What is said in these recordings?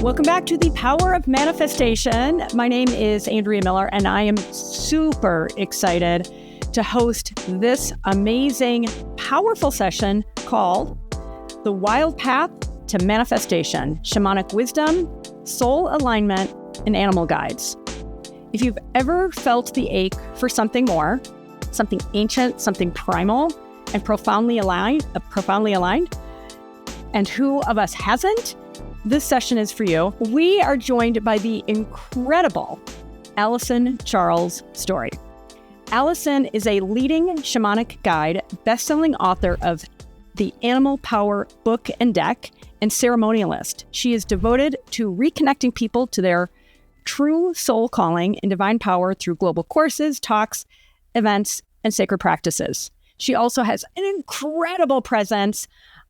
Welcome back to the Power of Manifestation. My name is Andrea Miller, and I am super excited to host this amazing, powerful session called The Wild Path to Manifestation, Shamanic Wisdom, Soul Alignment, and Animal Guides. If you've ever felt the ache for something more, something ancient, something primal, and profoundly aligned, and who of us hasn't? This session is for you. We are joined by the incredible Alyson Charles Storey. Alyson is a leading shamanic guide, best-selling author of the Animal Power book and deck, and ceremonialist. She is devoted to reconnecting people to their true soul calling and divine power through global courses, talks, events, and sacred practices. She also has an incredible presence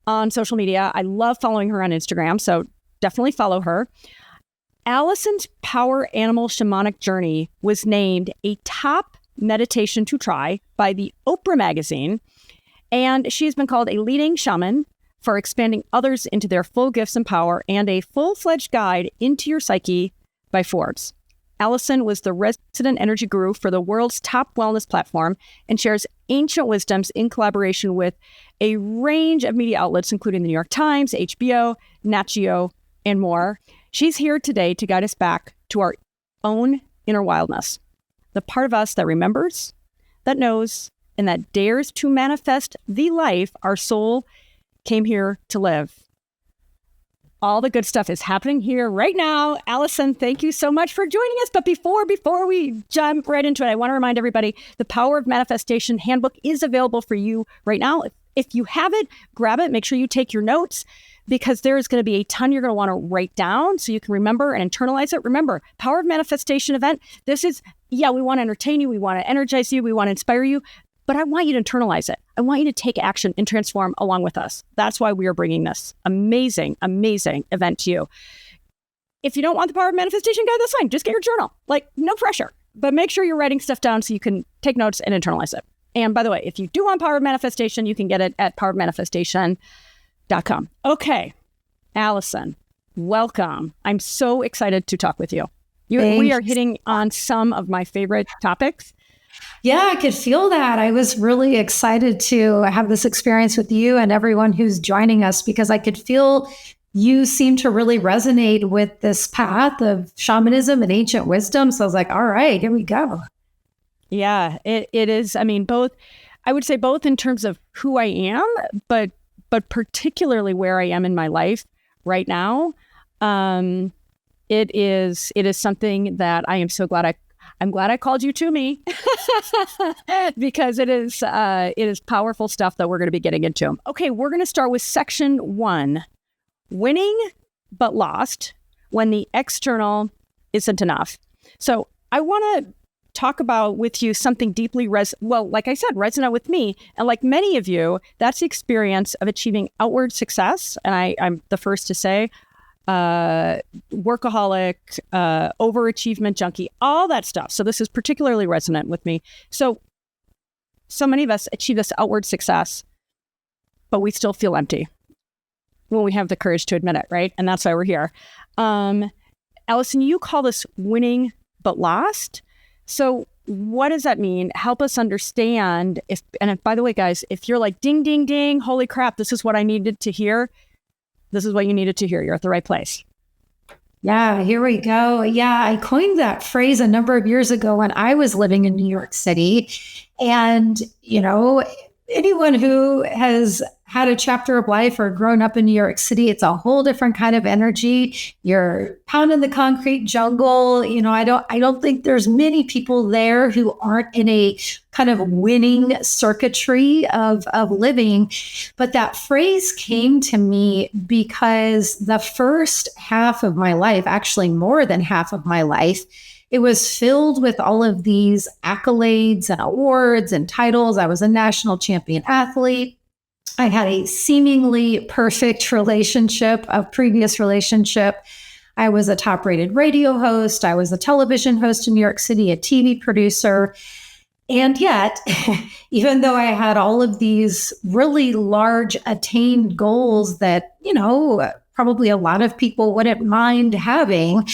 on social media. I love following her on Instagram, so definitely follow her. Alyson's Power Animal Shamanic Journey was named a top meditation to try by the Oprah magazine, and she's been called a leading shaman for expanding others into their full gifts and power, and a full-fledged guide into your psyche by Forbes. Alyson was the resident energy guru for the world's top wellness platform and shares ancient wisdoms in collaboration with a range of media outlets, including the New York Times, HBO, Nat Geo, and more. She's here today to guide us back to our own inner wildness, the part of us that remembers, that knows, and that dares to manifest the life our soul came here to live. All the good stuff is happening here right now. Alyson, thank you so much for joining us. But before we jump right into it, I want to remind everybody the Power of Manifestation handbook is available for you right now. If you have it, grab it. Make sure you take your notes, because there is going to be a ton you're going to want to write down so you can remember and internalize it. Remember, Power of Manifestation event. This is, we want to entertain you. We want to energize you. We want to inspire you. But I want you to internalize it. I want you to take action and transform along with us. That's why we are bringing this amazing, amazing event to you. If you don't want the Power of Manifestation guide, that's fine. Just get your journal. No pressure. But make sure you're writing stuff down so you can take notes and internalize it. And by the way, if you do want Power of Manifestation, you can get it at powerofmanifestation.com. Okay, Alyson, welcome. I'm so excited to talk with you. We are hitting on some of my favorite topics. Yeah, I could feel that. I was really excited to have this experience with you and everyone who's joining us, because I could feel you seem to really resonate with this path of shamanism and ancient wisdom. So I was like, all right, here we go. Yeah, it is. I mean, I would say both in terms of who I am, but particularly where I am in my life right now. It is something that I am so glad I'm glad I called you to me because it is powerful stuff that we're going to be getting into. Okay, we're going to start with section 1, winning but lost when the external isn't enough. So I want to talk about with you something deeply like I said, resonant with me. And like many of you, that's the experience of achieving outward success. And I'm the first to say, workaholic, overachievement junkie, all that stuff. So this is particularly resonant with me. So many of us achieve this outward success, but we still feel empty when we have the courage to admit it, right? And that's why we're here. Alyson, you call this winning but lost. So what does that mean? Help us understand. By the way, guys, if you're like, ding, ding, ding, holy crap, this is what I needed to hear. This is what you needed to hear. You're at the right place. Yeah, here we go. Yeah, I coined that phrase a number of years ago when I was living in New York City. And, anyone who has had a chapter of life or grown up in New York City, it's a whole different kind of energy. You're pounding the concrete jungle. I don't think there's many people there who aren't in a kind of winning circuitry of living. But that phrase came to me because the first half of my life, actually more than half of my life, it was filled with all of these accolades and awards and titles. I was a national champion athlete. I had a seemingly perfect previous relationship. I was a top-rated radio host. I was a television host in New York City, a TV producer. And yet, even though I had all of these really large attained goals that, probably a lot of people wouldn't mind having,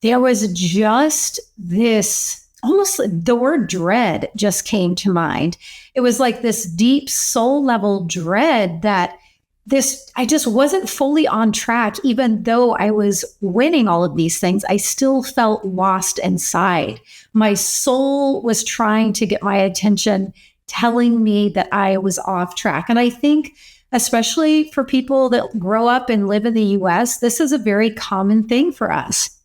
there was just this, almost the word dread just came to mind. It was like this deep soul level dread that I just wasn't fully on track. Even though I was winning all of these things, I still felt lost inside. My soul was trying to get my attention, telling me that I was off track. And I think, especially for people that grow up and live in the US, this is a very common thing for us.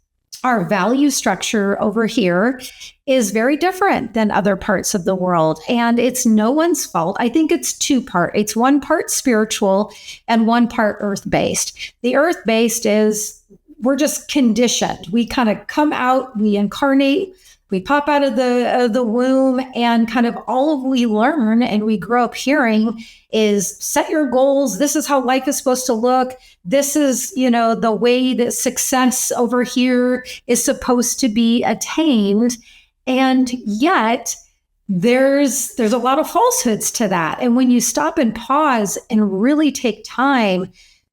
Our value structure over here is very different than other parts of the world. And it's no one's fault. I think it's two-part. It's one part spiritual and one part earth-based. The earth-based is we're just conditioned. We kind of come out, we incarnate, we pop out of the womb, and kind of all we learn and we grow up hearing is set your goals. This is how life is supposed to look. This is, the way that success over here is supposed to be attained. And yet there's a lot of falsehoods to that. And when you stop and pause and really take time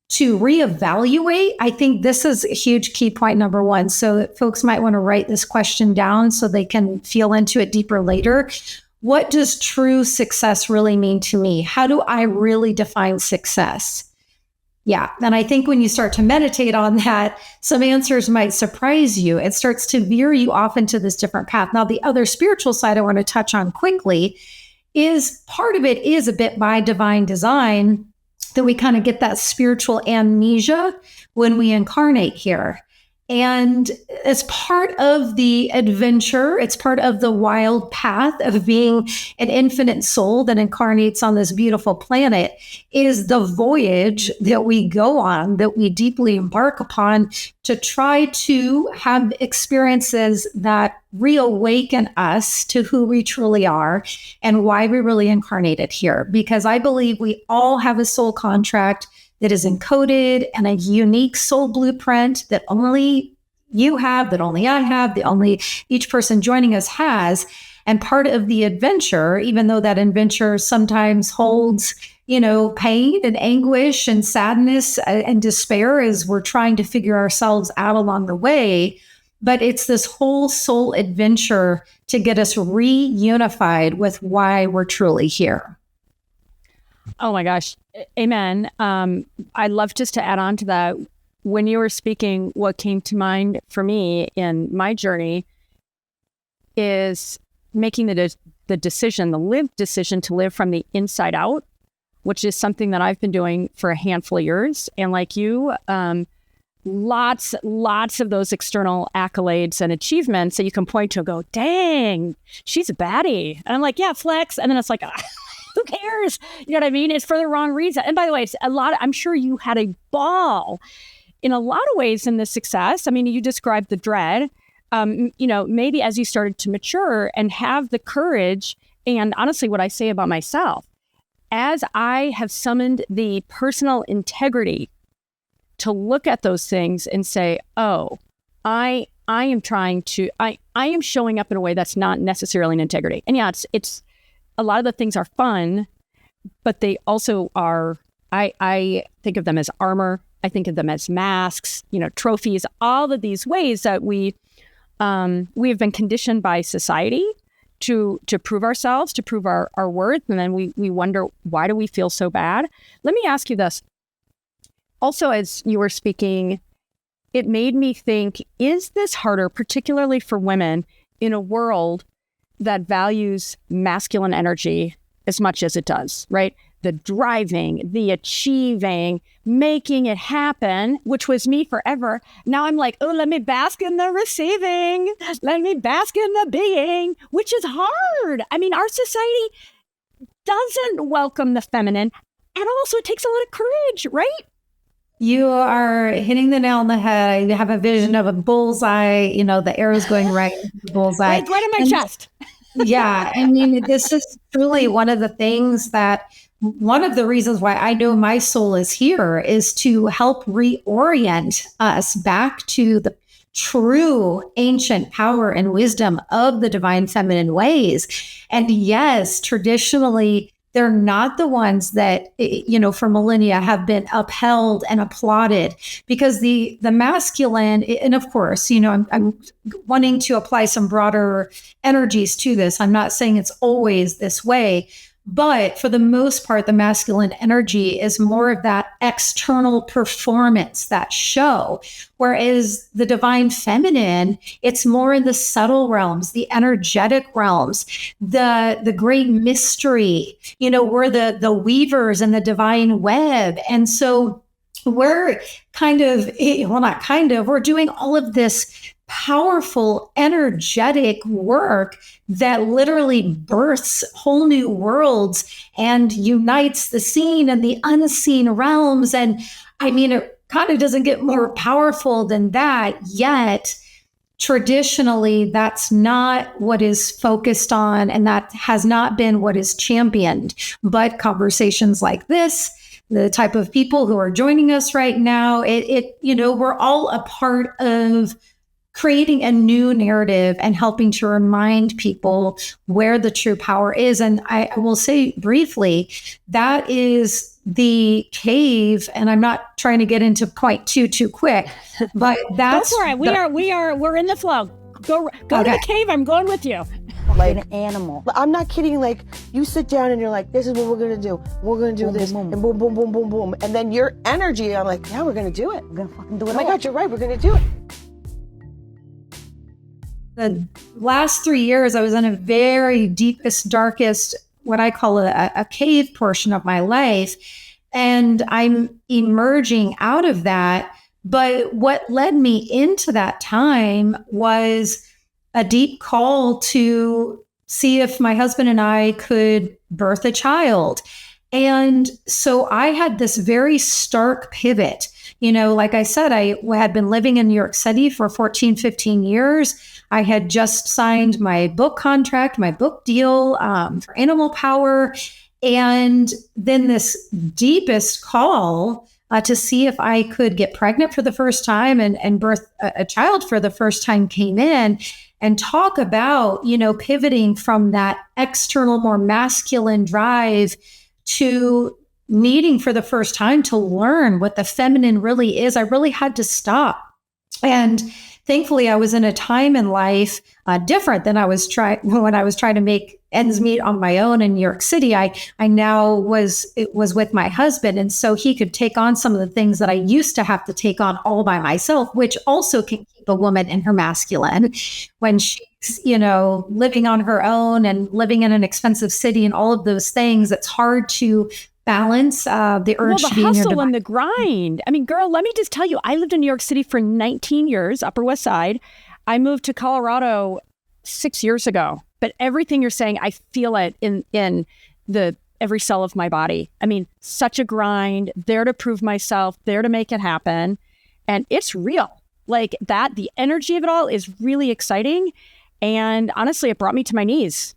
to reevaluate, I think this is a huge key point number one. So folks might want to write this question down so they can feel into it deeper later. What does true success really mean to me? How do I really define success? Yeah. And I think when you start to meditate on that, some answers might surprise you. It starts to veer you off into this different path. Now, the other spiritual side I want to touch on quickly is part of it is a bit by divine design, that we kind of get that spiritual amnesia when we incarnate here. And as part of the adventure, it's part of the wild path of being an infinite soul that incarnates on this beautiful planet, is the voyage that we go on, that we deeply embark upon to try to have experiences that reawaken us to who we truly are and why we really incarnated here. Because I believe we all have a soul contract that is encoded and a unique soul blueprint that only you have, that only I have, that only each person joining us has. And part of the adventure, even though that adventure sometimes holds, pain and anguish and sadness and despair as we're trying to figure ourselves out along the way, but it's this whole soul adventure to get us reunified with why we're truly here. Oh my gosh. Amen. I'd love just to add on to that. When you were speaking, what came to mind for me in my journey is making the decision, the lived decision to live from the inside out, which is something that I've been doing for a handful of years. And like you, lots of those external accolades and achievements that you can point to and go, dang, she's a baddie. And I'm like, yeah, flex. And then it's like, who cares? You know what I mean? It's for the wrong reason. And by the way, it's I'm sure you had a ball in a lot of ways in this success. I mean, you described the dread, maybe as you started to mature and have the courage. And honestly, what I say about myself, as I have summoned the personal integrity to look at those things and say, oh, I am showing up in a way that's not necessarily an integrity. And yeah, it's a lot of the things are fun, but they also are, I think of them as armor. I think of them as masks, trophies, all of these ways that we have been conditioned by society to prove ourselves, to prove our worth. And then we wonder, why do we feel so bad? Let me ask you this. Also, as you were speaking, it made me think, is this harder, particularly for women in a world that values masculine energy as much as it does, right? The driving, the achieving, making it happen, which was me forever. Now I'm like, oh, let me bask in the receiving. Let me bask in the being, which is hard. I mean, our society doesn't welcome the feminine. And also it takes a lot of courage, right? You are hitting the nail on the head. I have a vision of a bullseye, the arrow's going right into the bullseye. Right in my chest. Yeah. I mean, this is truly one of the things one of the reasons why I know my soul is here is to help reorient us back to the true ancient power and wisdom of the divine feminine ways. And yes, traditionally, they're not the ones that, for millennia have been upheld and applauded, because the masculine, and of course, I'm wanting to apply some broader energies to this. I'm not saying it's always this way, but for the most part, the masculine energy is more of that external performance, that show. Whereas the divine feminine, it's more in the subtle realms, the energetic realms, the great mystery. We're the weavers in the divine web. And so we're we're doing all of this powerful, energetic work that literally births whole new worlds and unites the seen and the unseen realms. And it kind of doesn't get more powerful than that, yet traditionally that's not what is focused on, and that has not been what is championed. But conversations like this, the type of people who are joining us right now, we're all a part of creating a new narrative and helping to remind people where the true power is. And I will say briefly, that is the cave. And I'm not trying to get into point too quick, but that's go for it. We're in the flow. Go to the cave. I'm going with you. Like an animal. I'm not kidding. Like, you sit down and you're like, this is what we're going to do. We're going to do this. And boom, boom, boom, boom, boom. And then your energy, I'm like, yeah, we're going to do it. We're going to fucking do it. Oh my God, you're right. We're going to do it. The last 3 years, I was in a very deepest, darkest, what I call a cave portion of my life. And I'm emerging out of that. But what led me into that time was a deep call to see if my husband and I could birth a child. And so I had this very stark pivot. Like I said, I had been living in New York City for 14, 15 years. I had just signed my book contract, my book deal for Animal Power. And then this deepest call to see if I could get pregnant for the first time and birth a child for the first time came in, and talk about, pivoting from that external, more masculine drive to needing for the first time to learn what the feminine really is. I really had to stop. And thankfully, I was in a time in life different than when I was trying to make ends meet on my own in New York City. I now was with my husband, and so he could take on some of the things that I used to have to take on all by myself, which also can keep a woman in her masculine when she's living on her own and living in an expensive city and all of those things. It's hard to balance the urge to be in your hustle and the grind. Girl, let me just tell you, I lived in New York City for 19 years, Upper West Side. I moved to Colorado 6 years ago. But everything you're saying, I feel it in the every cell of my body. Such a grind, there to prove myself, there to make it happen. And it's real. Like that, the energy of it all is really exciting. And honestly, it brought me to my knees.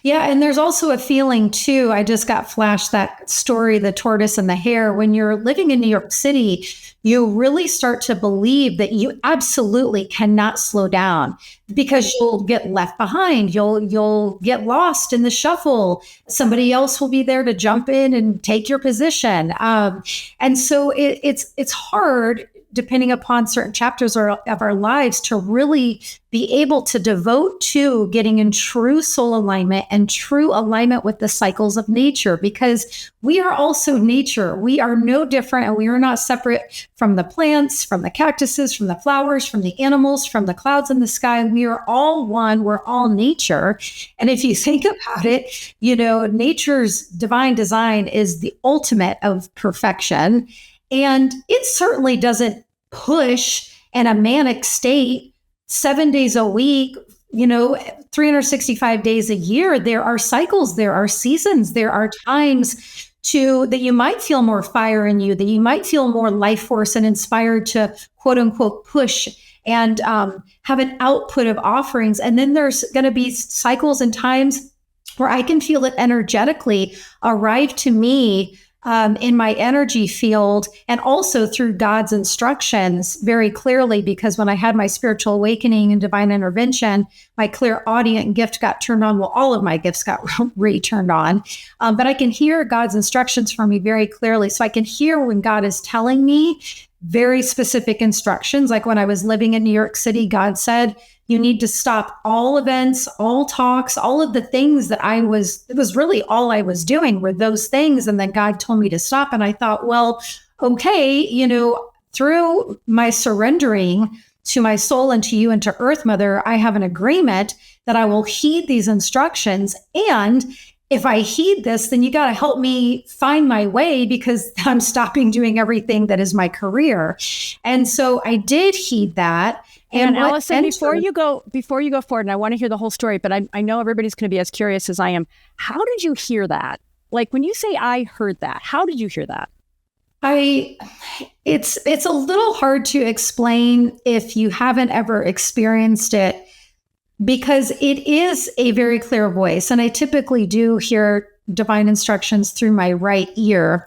Yeah. And there's also a feeling too, I just got flashed that story, the tortoise and the hare. When you're living in New York City, you really start to believe that you absolutely cannot slow down, because you'll get left behind. You'll get lost in the shuffle. Somebody else will be there to jump in and take your position. And so it's hard, depending upon certain chapters of our lives, to really be able to devote to getting in true soul alignment and true alignment with the cycles of nature, because we are also nature. We are no different, and we are not separate from the plants, from the cactuses, from the flowers, from the animals, from the clouds in the sky. We are all one. We're all nature. And if you think about it, nature's divine design is the ultimate of perfection. And it certainly doesn't push in a manic state 7 days a week, 365 days a year. There are cycles, there are seasons, there are times that you might feel more fire in you, that you might feel more life force and inspired to quote unquote push and have an output of offerings. And then there's going to be cycles and times where I can feel it energetically arrive to me in my energy field, and also through God's instructions very clearly, because when I had my spiritual awakening and divine intervention, my clairaudient gift got turned on. Well, all of my gifts got re-turned on. But I can hear God's instructions for me very clearly. So I can hear when God is telling me very specific instructions. Like when I was living in New York City, God said, you need to stop all events, all talks, all of the things that it was really all I was doing were those things. And then God told me to stop. And I thought, well, okay, through my surrendering to my soul and to you and to Earth Mother, I have an agreement that I will heed these instructions. And if I heed this, then you got to help me find my way, because I'm stopping doing everything that is my career. And so I did heed that. And Alyson, before you go forward, and I want to hear the whole story, but I know everybody's going to be as curious as I am. How did you hear that? Like when you say I heard that, how did you hear that? It's a little hard to explain if you haven't ever experienced it, because it is a very clear voice. And I typically do hear divine instructions through my right ear.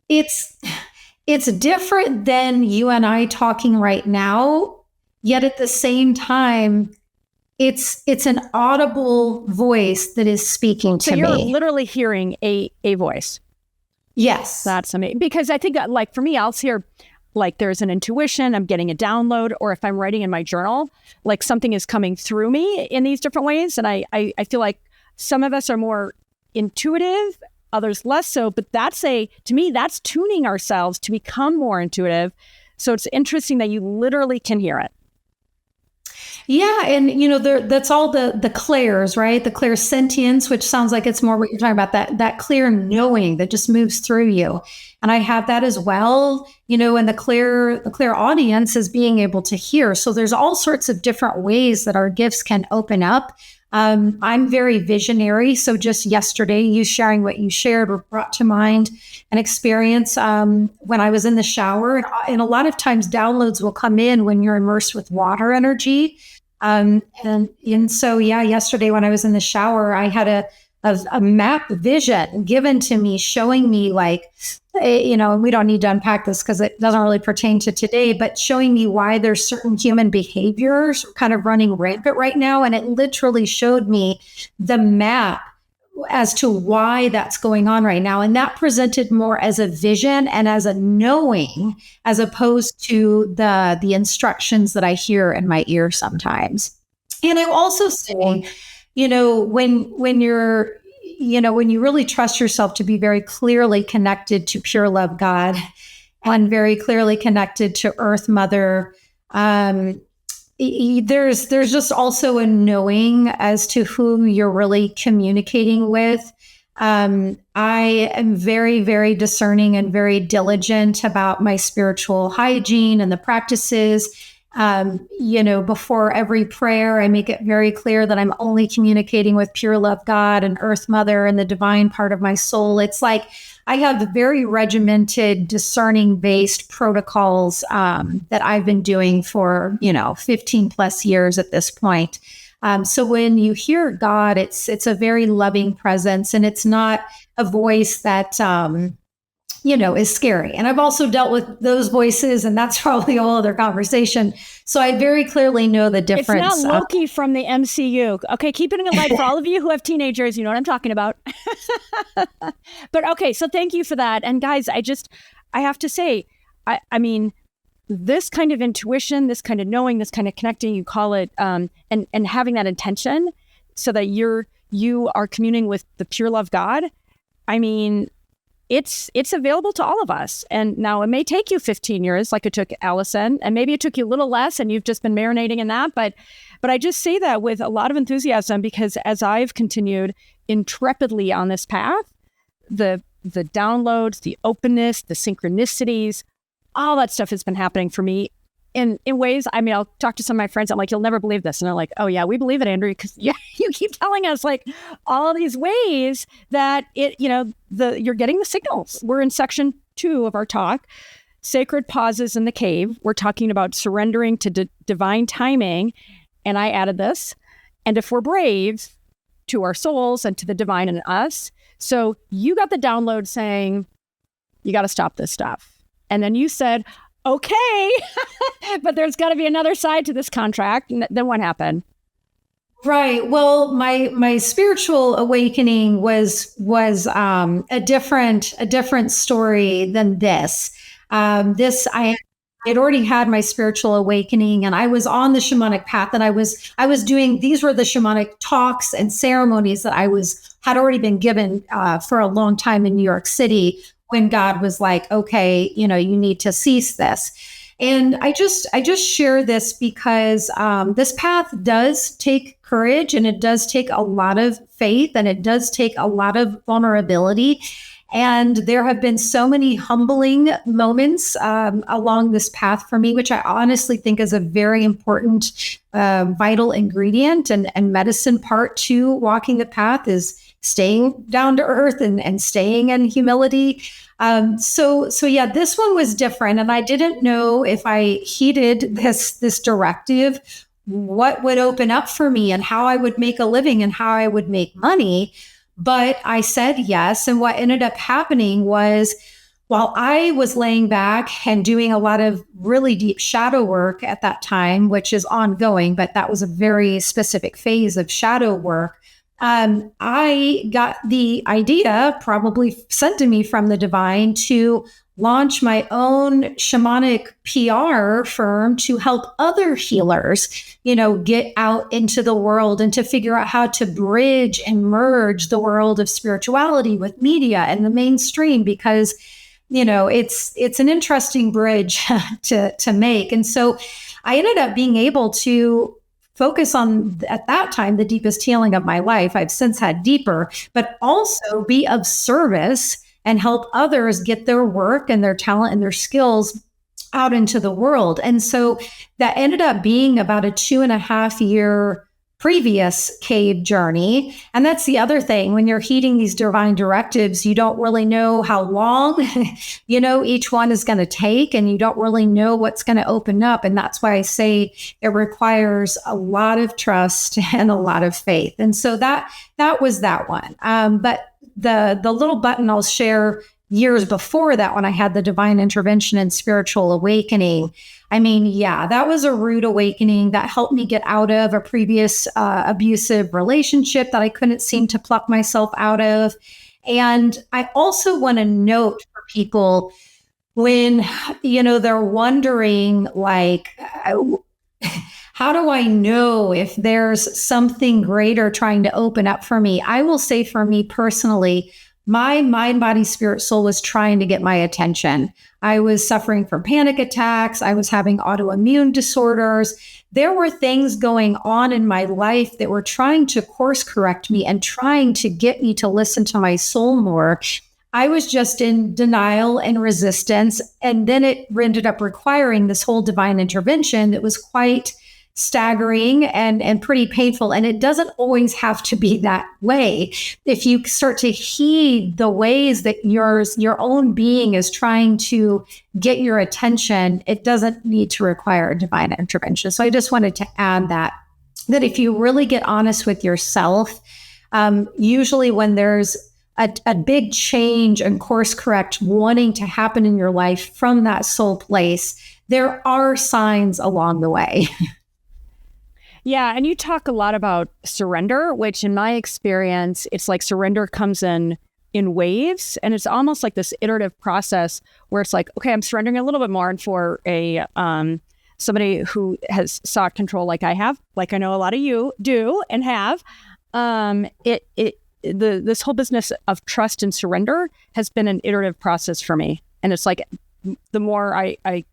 It's different than you and I talking right now. Yet at the same time, it's an audible voice that is speaking to me. So you're literally hearing a voice. Yes. That's amazing. Because I think like for me, I'll hear like there's an intuition, I'm getting a download, or if I'm writing in my journal, like something is coming through me in these different ways. And I feel like some of us are more intuitive, others less so. But to me, that's tuning ourselves to become more intuitive. So it's interesting that you literally can hear it. Yeah. And, that's all the clairs, right? The clairsentience, which sounds like it's more what you're talking about, that clear knowing that just moves through you. And I have that as well, and the clear audience is being able to hear. So there's all sorts of different ways that our gifts can open up. I'm very visionary. So just yesterday, you sharing what you shared brought to mind an experience when I was in the shower. And a lot of times downloads will come in when you're immersed with water energy. And so, yesterday when I was in the shower, I had a map vision given to me showing me and we don't need to unpack this because it doesn't really pertain to today, but showing me why there's certain human behaviors kind of running rampant right now. And it literally showed me the map as to why that's going on right now. And that presented more as a vision and as a knowing, as opposed to the instructions that I hear in my ear sometimes. And I'm also saying, when you really trust yourself to be very clearly connected to pure love God and very clearly connected to Earth Mother, there's just also a knowing as to who you're really communicating with. I am very, very discerning and very diligent about my spiritual hygiene and the practices. Before every prayer, I make it very clear that I'm only communicating with pure love God and Earth Mother and the divine part of my soul. It's like I have very regimented, discerning-based protocols that I've been doing for 15 plus years at this point. So when you hear God, it's a very loving presence, and it's not a voice that is scary. And I've also dealt with those voices, and that's probably a whole other conversation. So I very clearly know the difference. It's not Loki from the MCU. Okay, keeping it light for all of you who have teenagers, you know what I'm talking about. But okay, so thank you for that. And guys, I have to say, I mean, this kind of intuition, this kind of knowing, this kind of connecting, you call it, and having that intention so that you are communing with the pure love God. I mean, it's available to all of us. And now it may take you 15 years like it took Alyson, and maybe it took you a little less and you've just been marinating in that. But I just say that with a lot of enthusiasm, because as I've continued intrepidly on this path, the downloads, the openness, the synchronicities, all that stuff has been happening for me in ways. I mean, I'll talk to some of my friends. I'm like, you'll never believe this. And they're like, oh yeah, we believe it, Andrew, because you keep telling us like all these ways that you're getting the signals. We're in section 2 of our talk, Sacred Pauses in the Cave. We're talking about surrendering to divine timing. And I added this, and if we're brave, to our souls and to the divine in us. So you got the download saying, you got to stop this stuff. And then you said, okay, but there's got to be another side to this contract. And then what happened? Right. Well, my spiritual awakening was a different story than this. I had already had my spiritual awakening, and I was on the shamanic path, and I was doing, these were the shamanic talks and ceremonies that had already been given for a long time in New York City, when God was like, okay, you need to cease this. And I just share this because this path does take courage, and it does take a lot of faith, and it does take a lot of vulnerability. And there have been so many humbling moments along this path for me, which I honestly think is a very important, vital ingredient and medicine part to walking the path, is staying down to earth and staying in humility. So yeah, this one was different. And I didn't know if I heeded this directive, what would open up for me and how I would make a living and how I would make money. But I said yes. And what ended up happening was, while I was laying back and doing a lot of really deep shadow work at that time, which is ongoing, but that was a very specific phase of shadow work, I got the idea, probably sent to me from the divine, to launch my own shamanic PR firm to help other healers, get out into the world and to figure out how to bridge and merge the world of spirituality with media and the mainstream, because, it's an interesting bridge to make. And so I ended up being able to focus on, at that time, the deepest healing of my life. I've since had deeper, but also be of service and help others get their work and their talent and their skills out into the world. And so that ended up being about a 2.5 year previous cave journey. And that's the other thing. When you're heeding these divine directives, you don't really know how long, each one is going to take, and you don't really know what's going to open up. And that's why I say it requires a lot of trust and a lot of faith. And so that was that one. But the little button I'll share years before that, when I had the divine intervention and spiritual awakening, that was a rude awakening that helped me get out of a previous abusive relationship that I couldn't seem to pluck myself out of. And I also want to note for people, when, they're wondering, like, how do I know if there's something greater trying to open up for me? I will say, for me personally, my mind, body, spirit, soul was trying to get my attention. I was suffering from panic attacks. I was having autoimmune disorders. There were things going on in my life that were trying to course correct me and trying to get me to listen to my soul more. I was just in denial and resistance. And then it ended up requiring this whole divine intervention that was quite staggering and pretty painful. And it doesn't always have to be that way. If you start to heed the ways that your own being is trying to get your attention, it doesn't need to require a divine intervention. So I just wanted to add that if you really get honest with yourself, usually when there's a big change and course correct wanting to happen in your life from that soul place, there are signs along the way. Yeah. And you talk a lot about surrender, which in my experience, it's like surrender comes in waves. And it's almost like this iterative process where it's like, okay, I'm surrendering a little bit more. And for somebody who has sought control like I have, like I know a lot of you do and have, this whole business of trust and surrender has been an iterative process for me. And it's like, the more I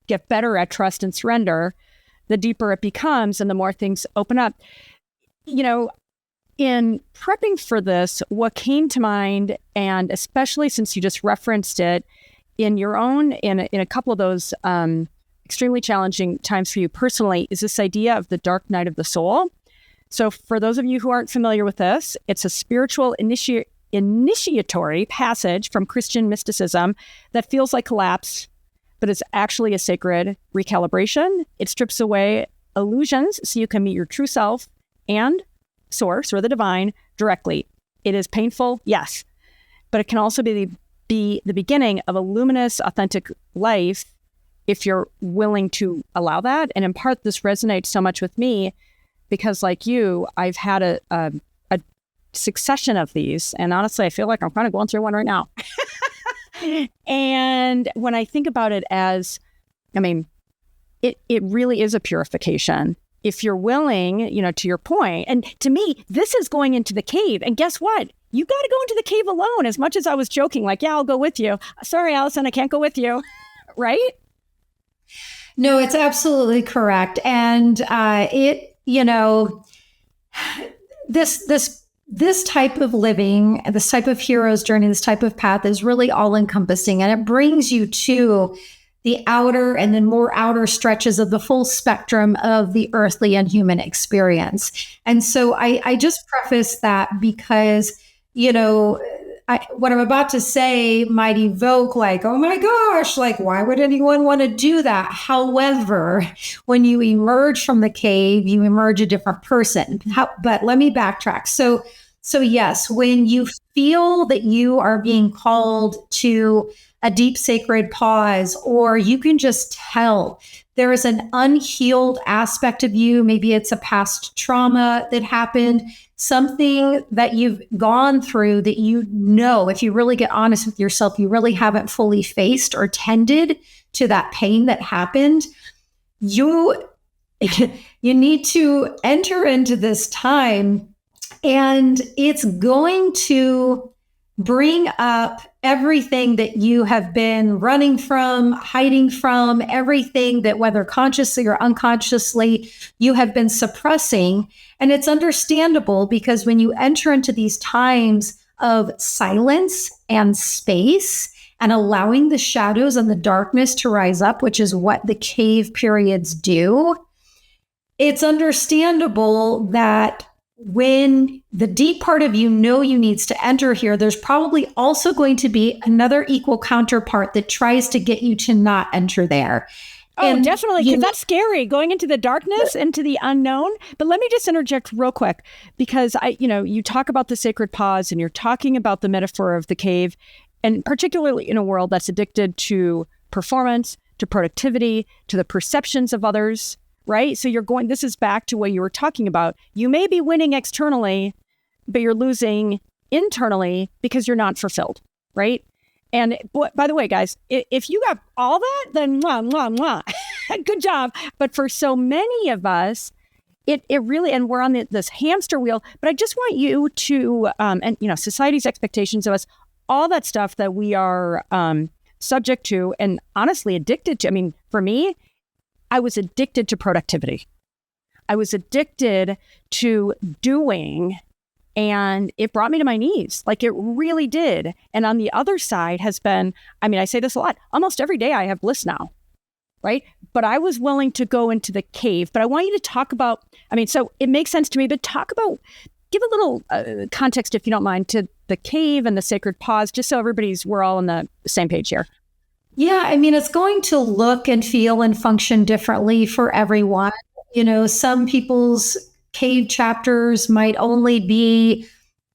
get better at trust and surrender, the deeper it becomes and the more things open up. In prepping for this, what came to mind, and especially since you just referenced it in your own, in a couple of those extremely challenging times for you personally, is this idea of the dark night of the soul. So for those of you who aren't familiar with this, it's a spiritual initiatory passage from Christian mysticism that feels like collapse, but it's actually a sacred recalibration. It strips away illusions so you can meet your true self and source, or the divine, directly. It is painful, yes, but it can also be be the beginning of a luminous, authentic life if you're willing to allow that. And in part, this resonates so much with me because, like you, I've had a succession of these. And honestly, I feel like I'm kind of going through one right now. And when I think about it as, I mean, it really is a purification. If you're willing, to your point, and to me, this is going into the cave. And guess what? You got to go into the cave alone. As much as I was joking, like, yeah, I'll go with you. Sorry, Alyson, I can't go with you. Right? No, it's absolutely correct. And this type of living, this type of hero's journey, this type of path is really all encompassing, and it brings you to the outer and then more outer stretches of the full spectrum of the earthly and human experience. And so I just preface that because, what I'm about to say might evoke like, oh my gosh, like, why would anyone want to do that? However, when you emerge from the cave, you emerge a different person. But let me backtrack. So yes, when you feel that you are being called to a deep sacred pause, or you can just tell there is an unhealed aspect of you, maybe it's a past trauma that happened, something that you've gone through that if you really get honest with yourself, you really haven't fully faced or tended to that pain that happened, you need to enter into this time, and it's going to bring up everything that you have been running from, hiding from, everything that whether consciously or unconsciously you have been suppressing. And it's understandable because when you enter into these times of silence and space and allowing the shadows and the darkness to rise up, which is what the cave periods do, it's understandable that when the deep part of you needs to enter here, there's probably also going to be another equal counterpart that tries to get you to not enter there. Oh, and definitely, because that's scary, going into the darkness, into the unknown. But let me just interject real quick, because you talk about the sacred pause, and you're talking about the metaphor of the cave, and particularly in a world that's addicted to performance, to productivity, to the perceptions of others. Right? So this is back to what you were talking about. You may be winning externally, but you're losing internally because you're not fulfilled. Right? And by the way, guys, if you got all that, then mwah, mwah, mwah. Good job. But for so many of us, it really, and we're on this hamster wheel, but I just want you to, society's expectations of us, all that stuff that we are subject to and honestly addicted to. I mean, for me, I was addicted to productivity. I was addicted to doing, and it brought me to my knees. Like, it really did. And on the other side has been, I say this a lot, almost every day I have bliss now, right? But I was willing to go into the cave. But I want you to talk about, so it makes sense to me, but give a little context, if you don't mind, to the cave and the sacred pause, just so we're all on the same page here. Yeah, it's going to look and feel and function differently for everyone. Some people's cave chapters might only be,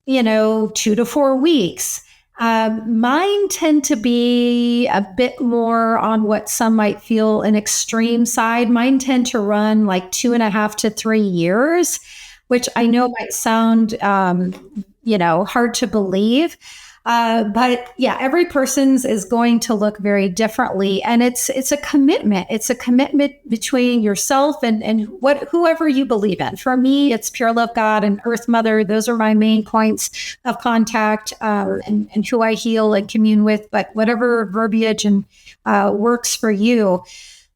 2 to 4 weeks. Mine tend to be a bit more on what some might feel an extreme side. Mine tend to run like 2.5 to 3 years, which I know might sound, hard to believe. But yeah, every person's is going to look very differently. And it's a commitment. It's a commitment between yourself and whoever you believe in. For me, it's Pure Love God and Earth Mother. Those are my main points of contact, and who I heal and commune with, but whatever verbiage and works for you.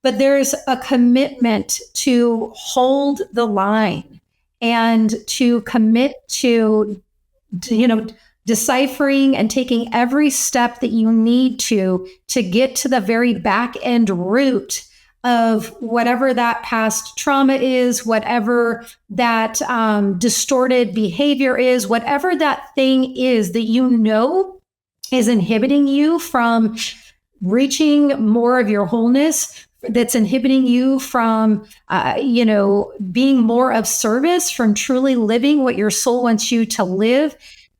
But there's a commitment to hold the line and to commit to deciphering and taking every step that you need to get to the very back end root of whatever that past trauma is, whatever that distorted behavior is, whatever that thing is that is inhibiting you from reaching more of your wholeness, that's inhibiting you from, being more of service, from truly living what your soul wants you to live.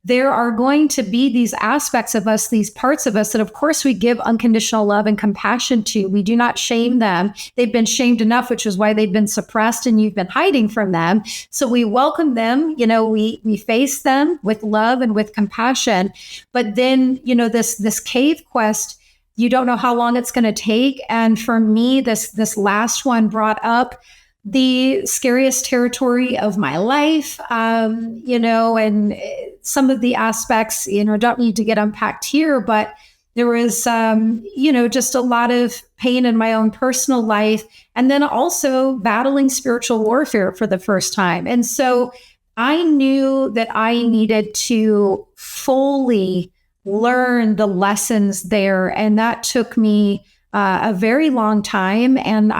there are going to be these aspects of us, these parts of us that, of course, we give unconditional love and compassion to. We do not shame them. They've been shamed enough, which is why they've been suppressed and you've been hiding from them. So we welcome them, we face them with love and with compassion. But then, this cave quest, you don't know how long it's going to take. And for me, this last one brought up the scariest territory of my life, and some of the aspects, don't need to get unpacked here, but there was, just a lot of pain in my own personal life, and then also battling spiritual warfare for the first time. And so I knew that I needed to fully learn the lessons there. And that took me a very long time. And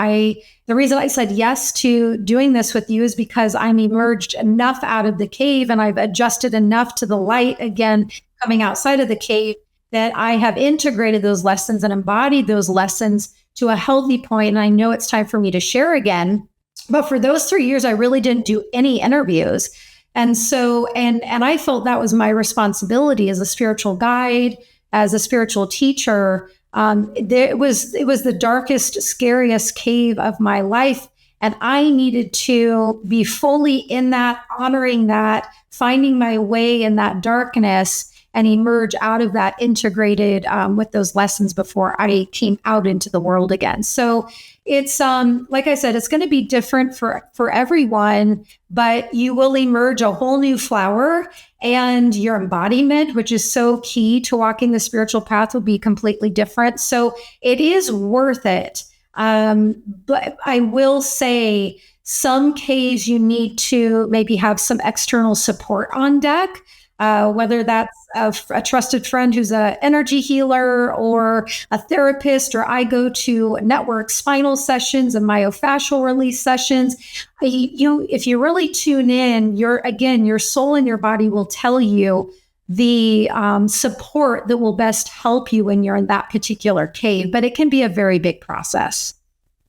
the reason I said yes to doing this with you is because I'm emerged enough out of the cave and I've adjusted enough to the light again, coming outside of the cave, that I have integrated those lessons and embodied those lessons to a healthy point. And I know it's time for me to share again. But for those 3 years, I really didn't do any interviews. And so, and I felt that was my responsibility as a spiritual guide, as a spiritual teacher. It was the darkest, scariest cave of my life. And I needed to be fully in that, honoring that, finding my way in that darkness and emerge out of that integrated with those lessons before I came out into the world again. So it's, like I said, it's going to be different for everyone, but you will emerge a whole new flower, and your embodiment, which is so key to walking the spiritual path, will be completely different. So it is worth it. But I will say some caves you need to maybe have some external support on deck. Whether that's a trusted friend who's an energy healer or a therapist, or I go to network spinal sessions and myofascial release sessions. If you really tune in, your soul and your body will tell you the support that will best help you when you're in that particular cave. But it can be a very big process.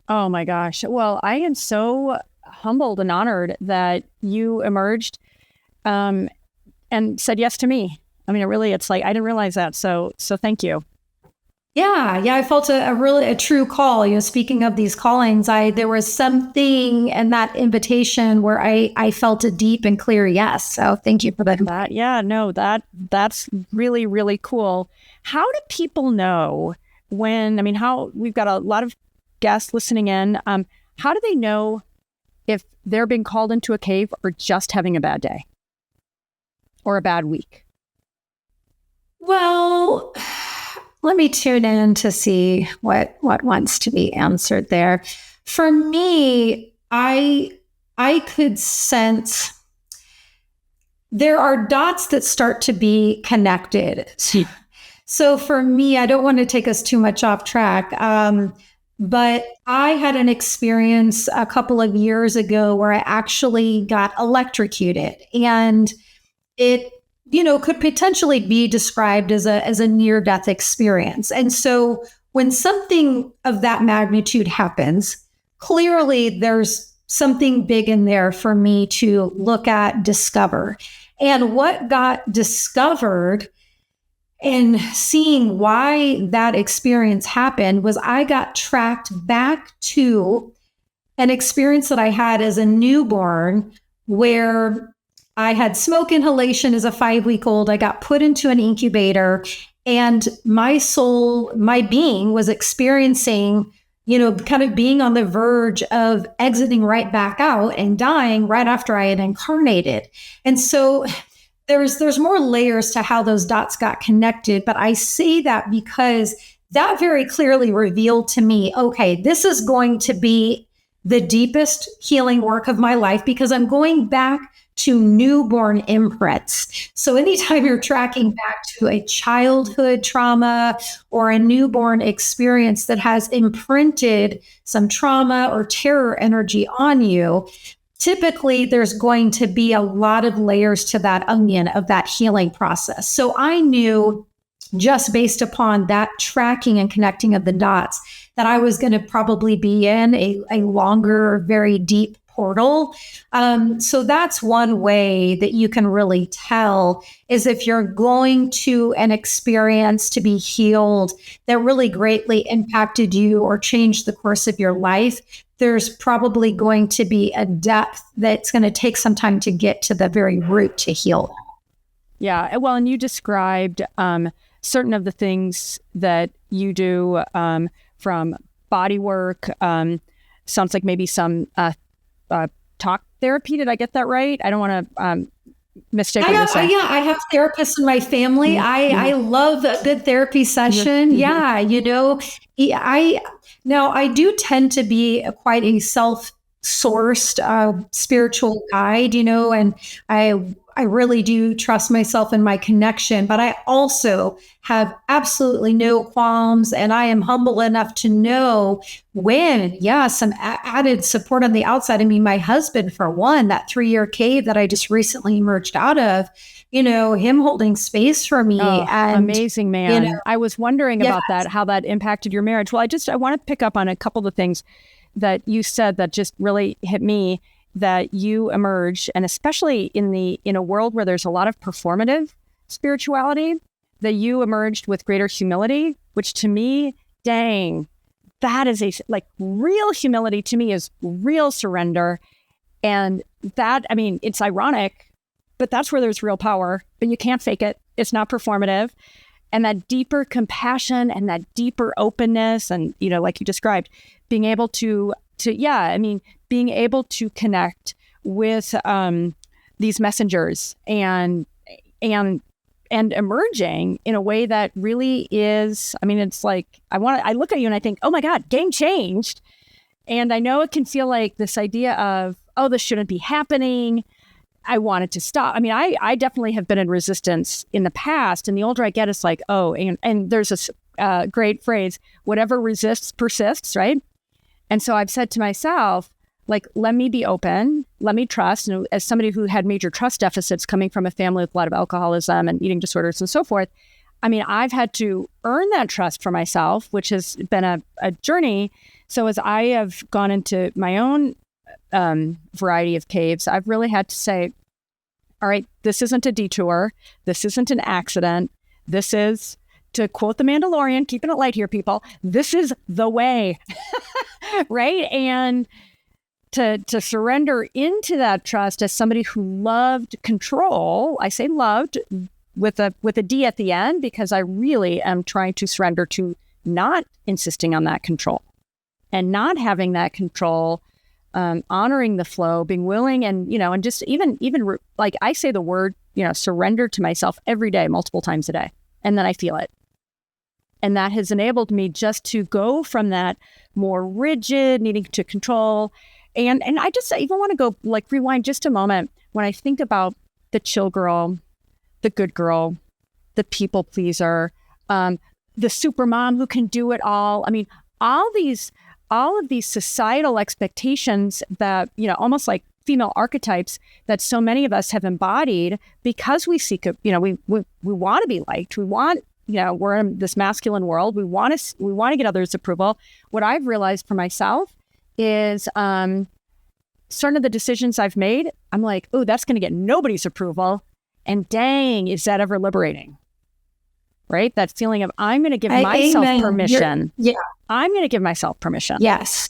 Oh my gosh. Well, I am so humbled and honored that you emerged and said yes to me. I mean, it's like, I didn't realize that. So thank you. Yeah. I felt a true call. Speaking of these callings, there was something in that invitation where I felt a deep and clear yes. So thank you for that. That's really, really cool. How do people know how we've got a lot of guests listening in. How do they know if they're being called into a cave or just having a bad day or a bad week? Well, let me tune in to see what wants to be answered there. For me, I could sense there are dots that start to be connected. So for me, I don't want to take us too much off track, but I had an experience a couple of years ago where I actually got electrocuted, and it could potentially be described as a near-death experience. And so when something of that magnitude happens, clearly there's something big in there for me to look at, discover. And what got discovered in seeing why that experience happened was I got tracked back to an experience that I had as a newborn where I had smoke inhalation as a 5-week-old. I got put into an incubator, and my soul, my being, was experiencing, kind of being on the verge of exiting right back out and dying right after I had incarnated. And so there's more layers to how those dots got connected, but I say that because that very clearly revealed to me, okay, this is going to be the deepest healing work of my life, because I'm going back to newborn imprints. So anytime you're tracking back to a childhood trauma or a newborn experience that has imprinted some trauma or terror energy on you, typically there's going to be a lot of layers to that onion of that healing process. So I knew, just based upon that tracking and connecting of the dots, that I was going to probably be in a longer, very deep portal. So that's one way that you can really tell is if you're going to an experience to be healed that really greatly impacted you or changed the course of your life, there's probably going to be a depth that's going to take some time to get to the very root to heal. Yeah. Well, and you described certain of the things that you do from body work. Sounds like maybe some talk therapy. Did I get that right? I don't want to mistake what you're saying. I have therapists in my family. Mm-hmm. I love a good therapy session. Mm-hmm. Yeah, I do tend to be quite a self-sourced spiritual guide, and I really do trust myself and my connection, but I also have absolutely no qualms, and I am humble enough to know when, some added support on the outside. I mean, my husband, for one, that 3-year cave that I just recently emerged out of, him holding space for me. And amazing, man. I was wondering about that, how that impacted your marriage. Well, I want to pick up on a couple of the things that you said that just really hit me, that you emerge, and especially in a world where there's a lot of performative spirituality, that you emerged with greater humility, which to me, dang, that is real humility to me is real surrender. And that, it's ironic, but that's where there's real power, but you can't fake it. It's not performative. And that deeper compassion and that deeper openness and, like you described, being able to being able to connect with these messengers and emerging in a way that really is, it's like, I look at you and I think, oh my God, game changed. And I know it can feel like this idea of, oh, this shouldn't be happening. I want it to stop. I definitely have been in resistance in the past. And the older I get, it's like, oh, and there's this great phrase, whatever resists persists, right? And so I've said to myself, let me be open, let me trust. And as somebody who had major trust deficits coming from a family with a lot of alcoholism and eating disorders and so forth, I've had to earn that trust for myself, which has been a journey. So as I have gone into my own variety of caves, I've really had to say, all right, this isn't a detour. This isn't an accident. This is, to quote The Mandalorian, keeping it light here, people, this is the way, right? And to surrender into that trust as somebody who loved control. I say loved with a D at the end, because I really am trying to surrender to not insisting on that control and not having that control, honoring the flow, being willing, and, and just even like I say the word, surrender to myself every day, multiple times a day. And then I feel it. And that has enabled me just to go from that more rigid, needing to control. And I just even want to go rewind just a moment. When I think about the chill girl, the good girl, the people pleaser, the super mom who can do it all. All of these societal expectations that, almost like female archetypes that so many of us have embodied because we seek, we want to be liked. We want, we're in this masculine world. We want to get others' approval. What I've realized for myself is certain of the decisions I've made, I'm like, oh, that's going to get nobody's approval. And dang, is that ever liberating? Right? That feeling of, I'm going to give myself permission. I'm going to give myself permission. Yes.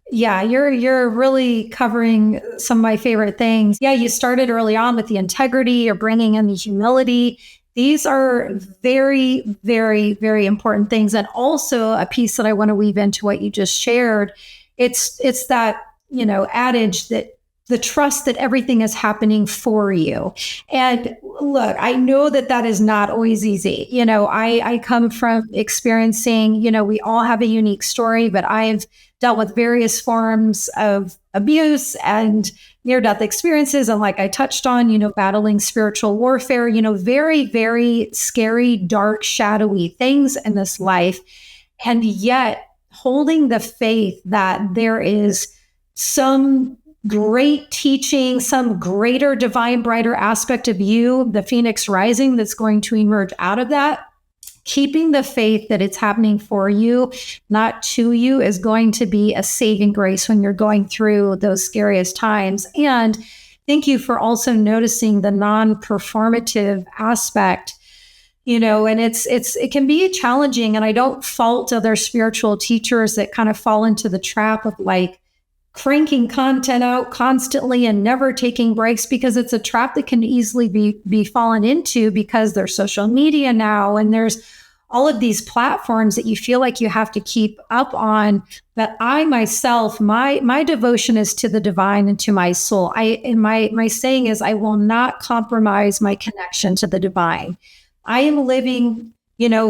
Yeah, you're really covering some of my favorite things. Yeah, you started early on with the integrity or bringing in the humility. These are very, very, very important things. And also a piece that I want to weave into what you just shared. It's that, adage that the trust that everything is happening for you. And look, I know that is not always easy. I come from experiencing, we all have a unique story, but I've dealt with various forms of abuse and near-death experiences. And like I touched on, battling spiritual warfare, very, very scary, dark, shadowy things in this life. And yet holding the faith that there is some great teaching, some greater divine, brighter aspect of you, the Phoenix rising, that's going to emerge out of that. keeping the faith that it's happening for you, not to you, is going to be a saving grace when you're going through those scariest times. And thank you for also noticing the non-performative aspect, and it can be challenging. And I don't fault other spiritual teachers that kind of fall into the trap of like cranking content out constantly and never taking breaks, because it's a trap that can easily be fallen into, because there's social media now and there's all of these platforms that you feel like you have to keep up on. But I myself, my devotion is to the divine and to my soul. My saying is, I will not compromise my connection to the divine. I am living,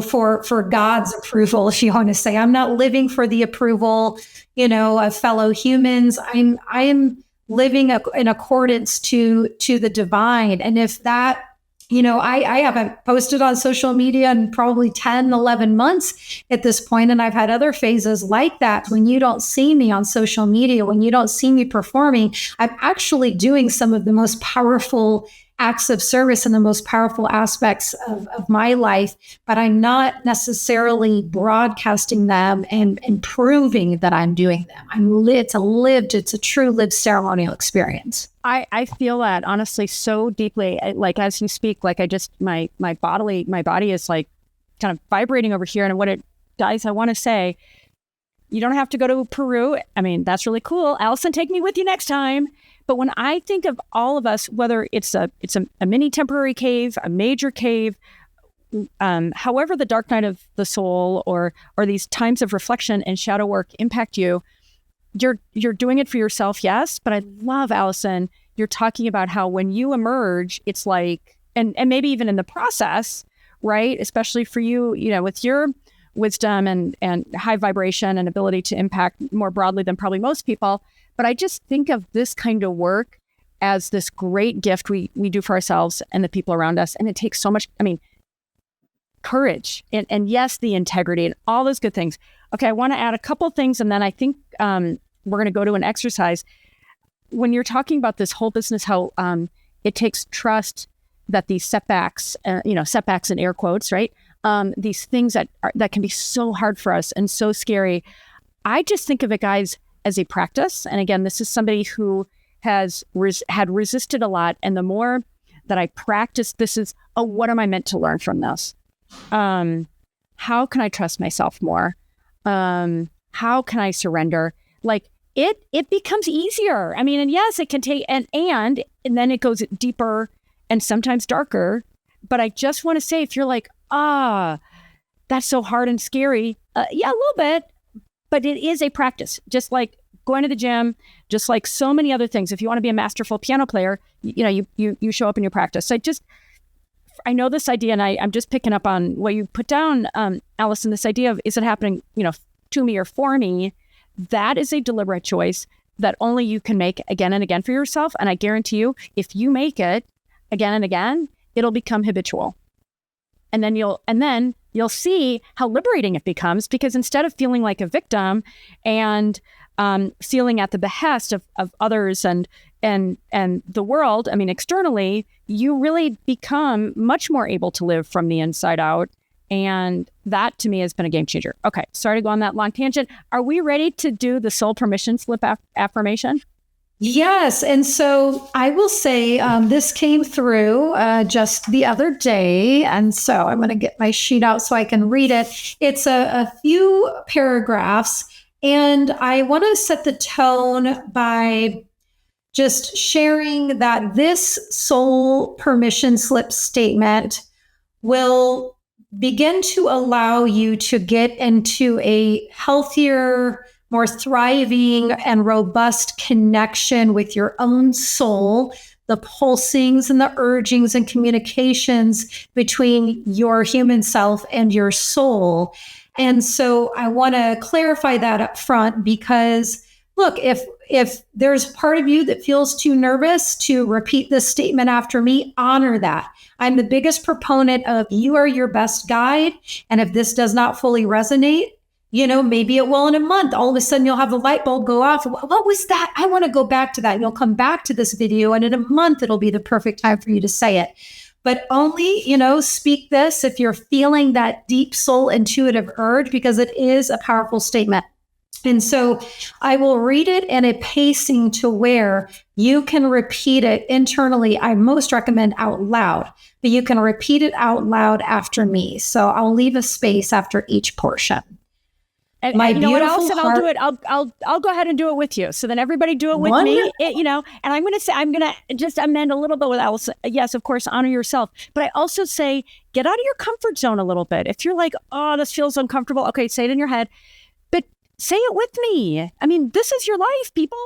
for God's approval, if you want to say. I'm not living for the approval, of fellow humans. I am living in accordance to the divine. And if that, I haven't posted on social media in probably 10, 11 months at this point. And I've had other phases like that. When you don't see me on social media, when you don't see me performing, I'm actually doing some of the most powerful acts of service and the most powerful aspects of my life, but I'm not necessarily broadcasting them and proving that I'm doing them. It's a true lived ceremonial experience. I feel that honestly so deeply. Like as you speak, like my body is like kind of vibrating over here. And what it does, I want to say, you don't have to go to Peru. I mean, that's really cool. Alyson, take me with you next time. But when I think of all of us, whether it's a mini temporary cave, a major cave, however the dark night of the soul or these times of reflection and shadow work impact you, you're doing it for yourself, yes. But I love, Alyson, you're talking about how when you emerge, it's like, and maybe even in the process, right? Especially for you, with your wisdom and high vibration and ability to impact more broadly than probably most people. But I just think of this kind of work as this great gift we do for ourselves and the people around us. And it takes so much, courage and yes, the integrity and all those good things. Okay, I want to add a couple things, and then I think we're going to go to an exercise. When you're talking about this whole business, how it takes trust that these setbacks, setbacks in air quotes, right? These things that can be so hard for us and so scary. I just think of it, guys, as a practice. And again, this is somebody who has had resisted a lot. And the more that I practice, this is, what am I meant to learn from this? How can I trust myself more? How can I surrender? Like it becomes easier. And yes, it can take, and then it goes deeper and sometimes darker. But I just want to say, if you're like, that's so hard and scary. Yeah, a little bit. But it is a practice, just like going to the gym, just like so many other things. If you want to be a masterful piano player, you show up in your practice. So I know this idea, and I'm just picking up on what you put down, Alyson, this idea of, is it happening, to me or for me? That is a deliberate choice that only you can make again and again for yourself. And I guarantee you, if you make it again and again, it'll become habitual. And then you'll see how liberating it becomes, because instead of feeling like a victim and feeling at the behest of others and the world, externally, you really become much more able to live from the inside out. And that to me has been a game changer. Okay, sorry to go on that long tangent. Are we ready to do the soul permission slip affirmation? Yes. And so I will say this came through just the other day. And so I'm going to get my sheet out so I can read it. It's a few paragraphs. And I want to set the tone by just sharing that this soul permission slip statement will begin to allow you to get into a healthier, more thriving and robust connection with your own soul, the pulsings and the urgings and communications between your human self and your soul. And so I want to clarify that up front, because look, if there's part of you that feels too nervous to repeat this statement after me, honor that. I'm the biggest proponent of you are your best guide. And if this does not fully resonate, maybe it will in a month. All of a sudden, you'll have the light bulb go off. What was that? I want to go back to that. You'll come back to this video, and in a month, it'll be the perfect time for you to say it. but only, speak this if you're feeling that deep soul intuitive urge, because it is a powerful statement. And so I will read it in a pacing to where you can repeat it internally. I most recommend out loud, but you can repeat it out loud after me. So I'll leave a space after each portion. And you know what else? And I'll do it. I'll go ahead and do it with you. So then everybody do it with me. And I'm going to just amend a little bit with Alyson. Yes, of course, honor yourself. But I also say, get out of your comfort zone a little bit. If you're like, oh, this feels uncomfortable. Okay, say it in your head. Say it with me. I mean, this is your life, people,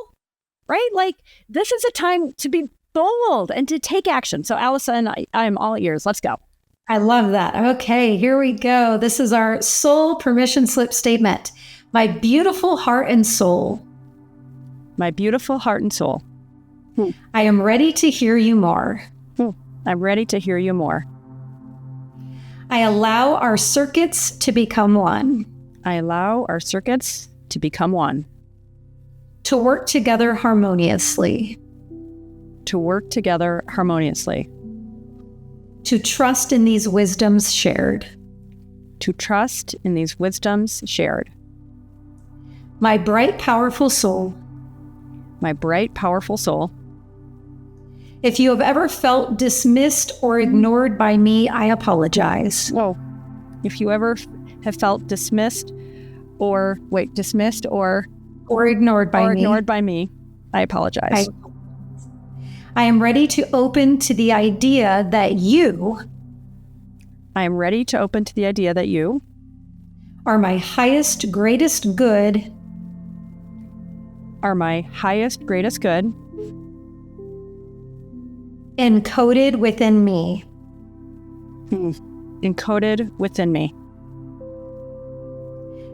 right? Like, this is a time to be bold and to take action. So, Alyson, I'm all ears. Let's go. I love that. Okay, here we go. This is our soul permission slip statement. My beautiful heart and soul. My beautiful heart and soul. I am ready to hear you more. I'm ready to hear you more. I allow our circuits to become one. I allow our circuits to become one. To work together harmoniously. To work together harmoniously. To trust in these wisdoms shared. To trust in these wisdoms shared. My bright, powerful soul. My bright, powerful soul. If you have ever felt dismissed or ignored by me, I apologize. Whoa. If you ever have felt dismissed or ignored by me, I apologize. I am ready to open to the idea that you are my highest, greatest good, encoded within me. Encoded within me.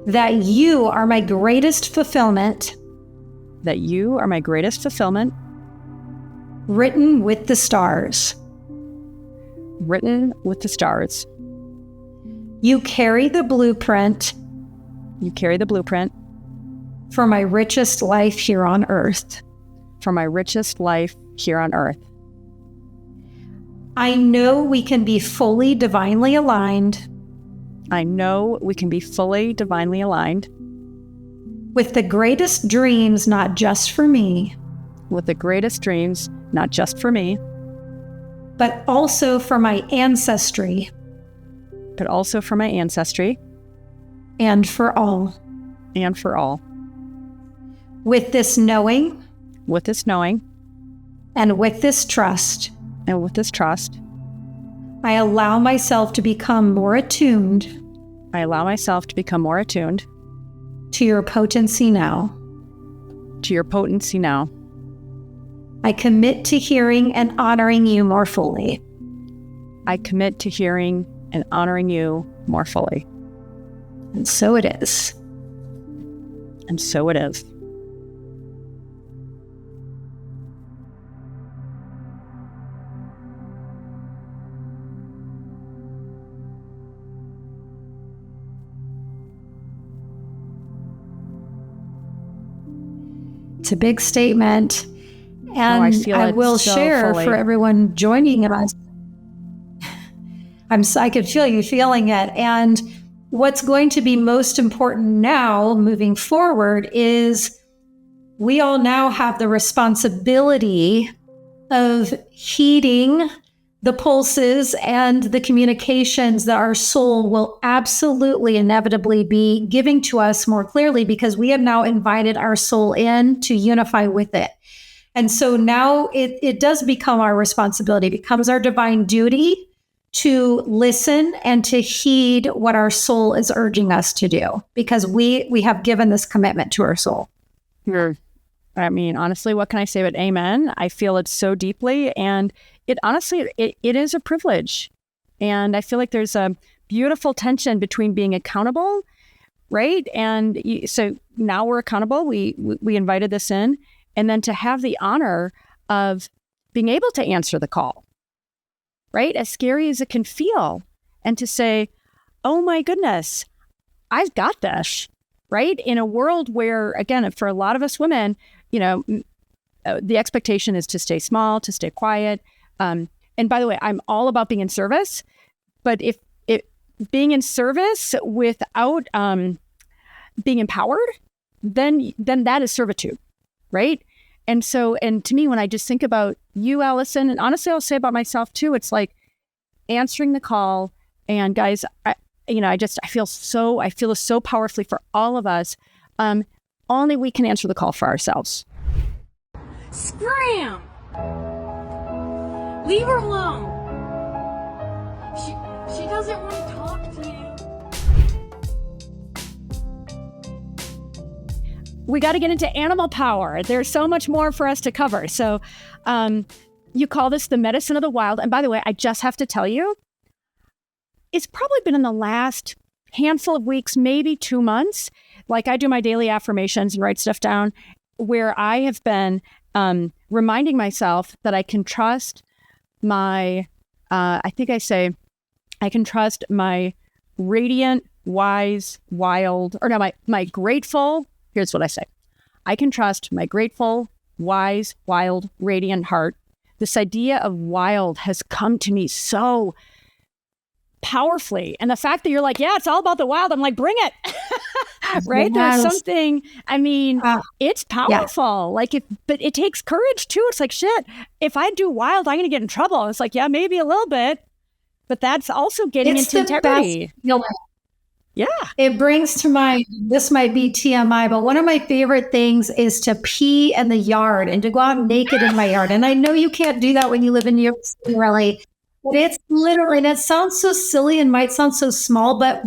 That you are my greatest fulfillment. Written with the stars. You carry the blueprint. For my richest life here on earth. I know we can be fully divinely aligned. With the greatest dreams, not just for me. But also for my ancestry. And for all. With this knowing. And with this trust. I allow myself to become more attuned. To your potency now. I commit to hearing and honoring you more fully. And so it is. It's a big statement. And I will share for everyone joining us. I could feel you feeling it. And what's going to be most important now moving forward is we all now have the responsibility of heeding the pulses and the communications that our soul will absolutely inevitably be giving to us more clearly, because we have now invited our soul in to unify with it. And so now it does become our responsibility, it becomes our divine duty to listen and to heed what our soul is urging us to do, because we have given this commitment to our soul. I mean, honestly, what can I say but amen? I feel it so deeply, and it is a privilege. And I feel like there's a beautiful tension between being accountable, right? And so now we're accountable. We invited this in. And then to have the honor of being able to answer the call, right? As scary as it can feel. And to say, oh my goodness, I've got this, right? In a world where, again, for a lot of us women, the expectation is to stay small, to stay quiet. and by the way, I'm all about being in service, but if being in service without being empowered, then that is servitude, right? And so, and to me, when I just think about you, Alyson, and honestly, I'll say about myself too, it's like answering the call. And guys, I feel this so powerfully for all of us. Only we can answer the call for ourselves. Scram! Leave her alone. She doesn't want to talk to you. We got to get into animal power. There's so much more for us to cover. So you call this the medicine of the wild. And by the way, I just have to tell you, it's probably been in the last handful of weeks, maybe 2 months, like I do my daily affirmations and write stuff down, where I have been reminding myself that I can trust my, I can trust my radiant, wise, wild, or no, my grateful, here's what I say. I can trust my grateful, wise, wild, radiant heart. This idea of wild has come to me so powerfully. And the fact that you're like, yeah, it's all about the wild. I'm like, bring it. Right? Yes. There's something, I mean, it's powerful. Yeah. But it takes courage too. It's like, shit, if I do wild, I'm going to get in trouble. It's like, yeah, maybe a little bit, but that's also getting into integrity. Yeah. It brings to mind, this might be TMI, but one of my favorite things is to pee in the yard and to go out naked in my yard. And I know you can't do that when you live in New York City, really. But it's literally, and it sounds so silly and might sound so small, but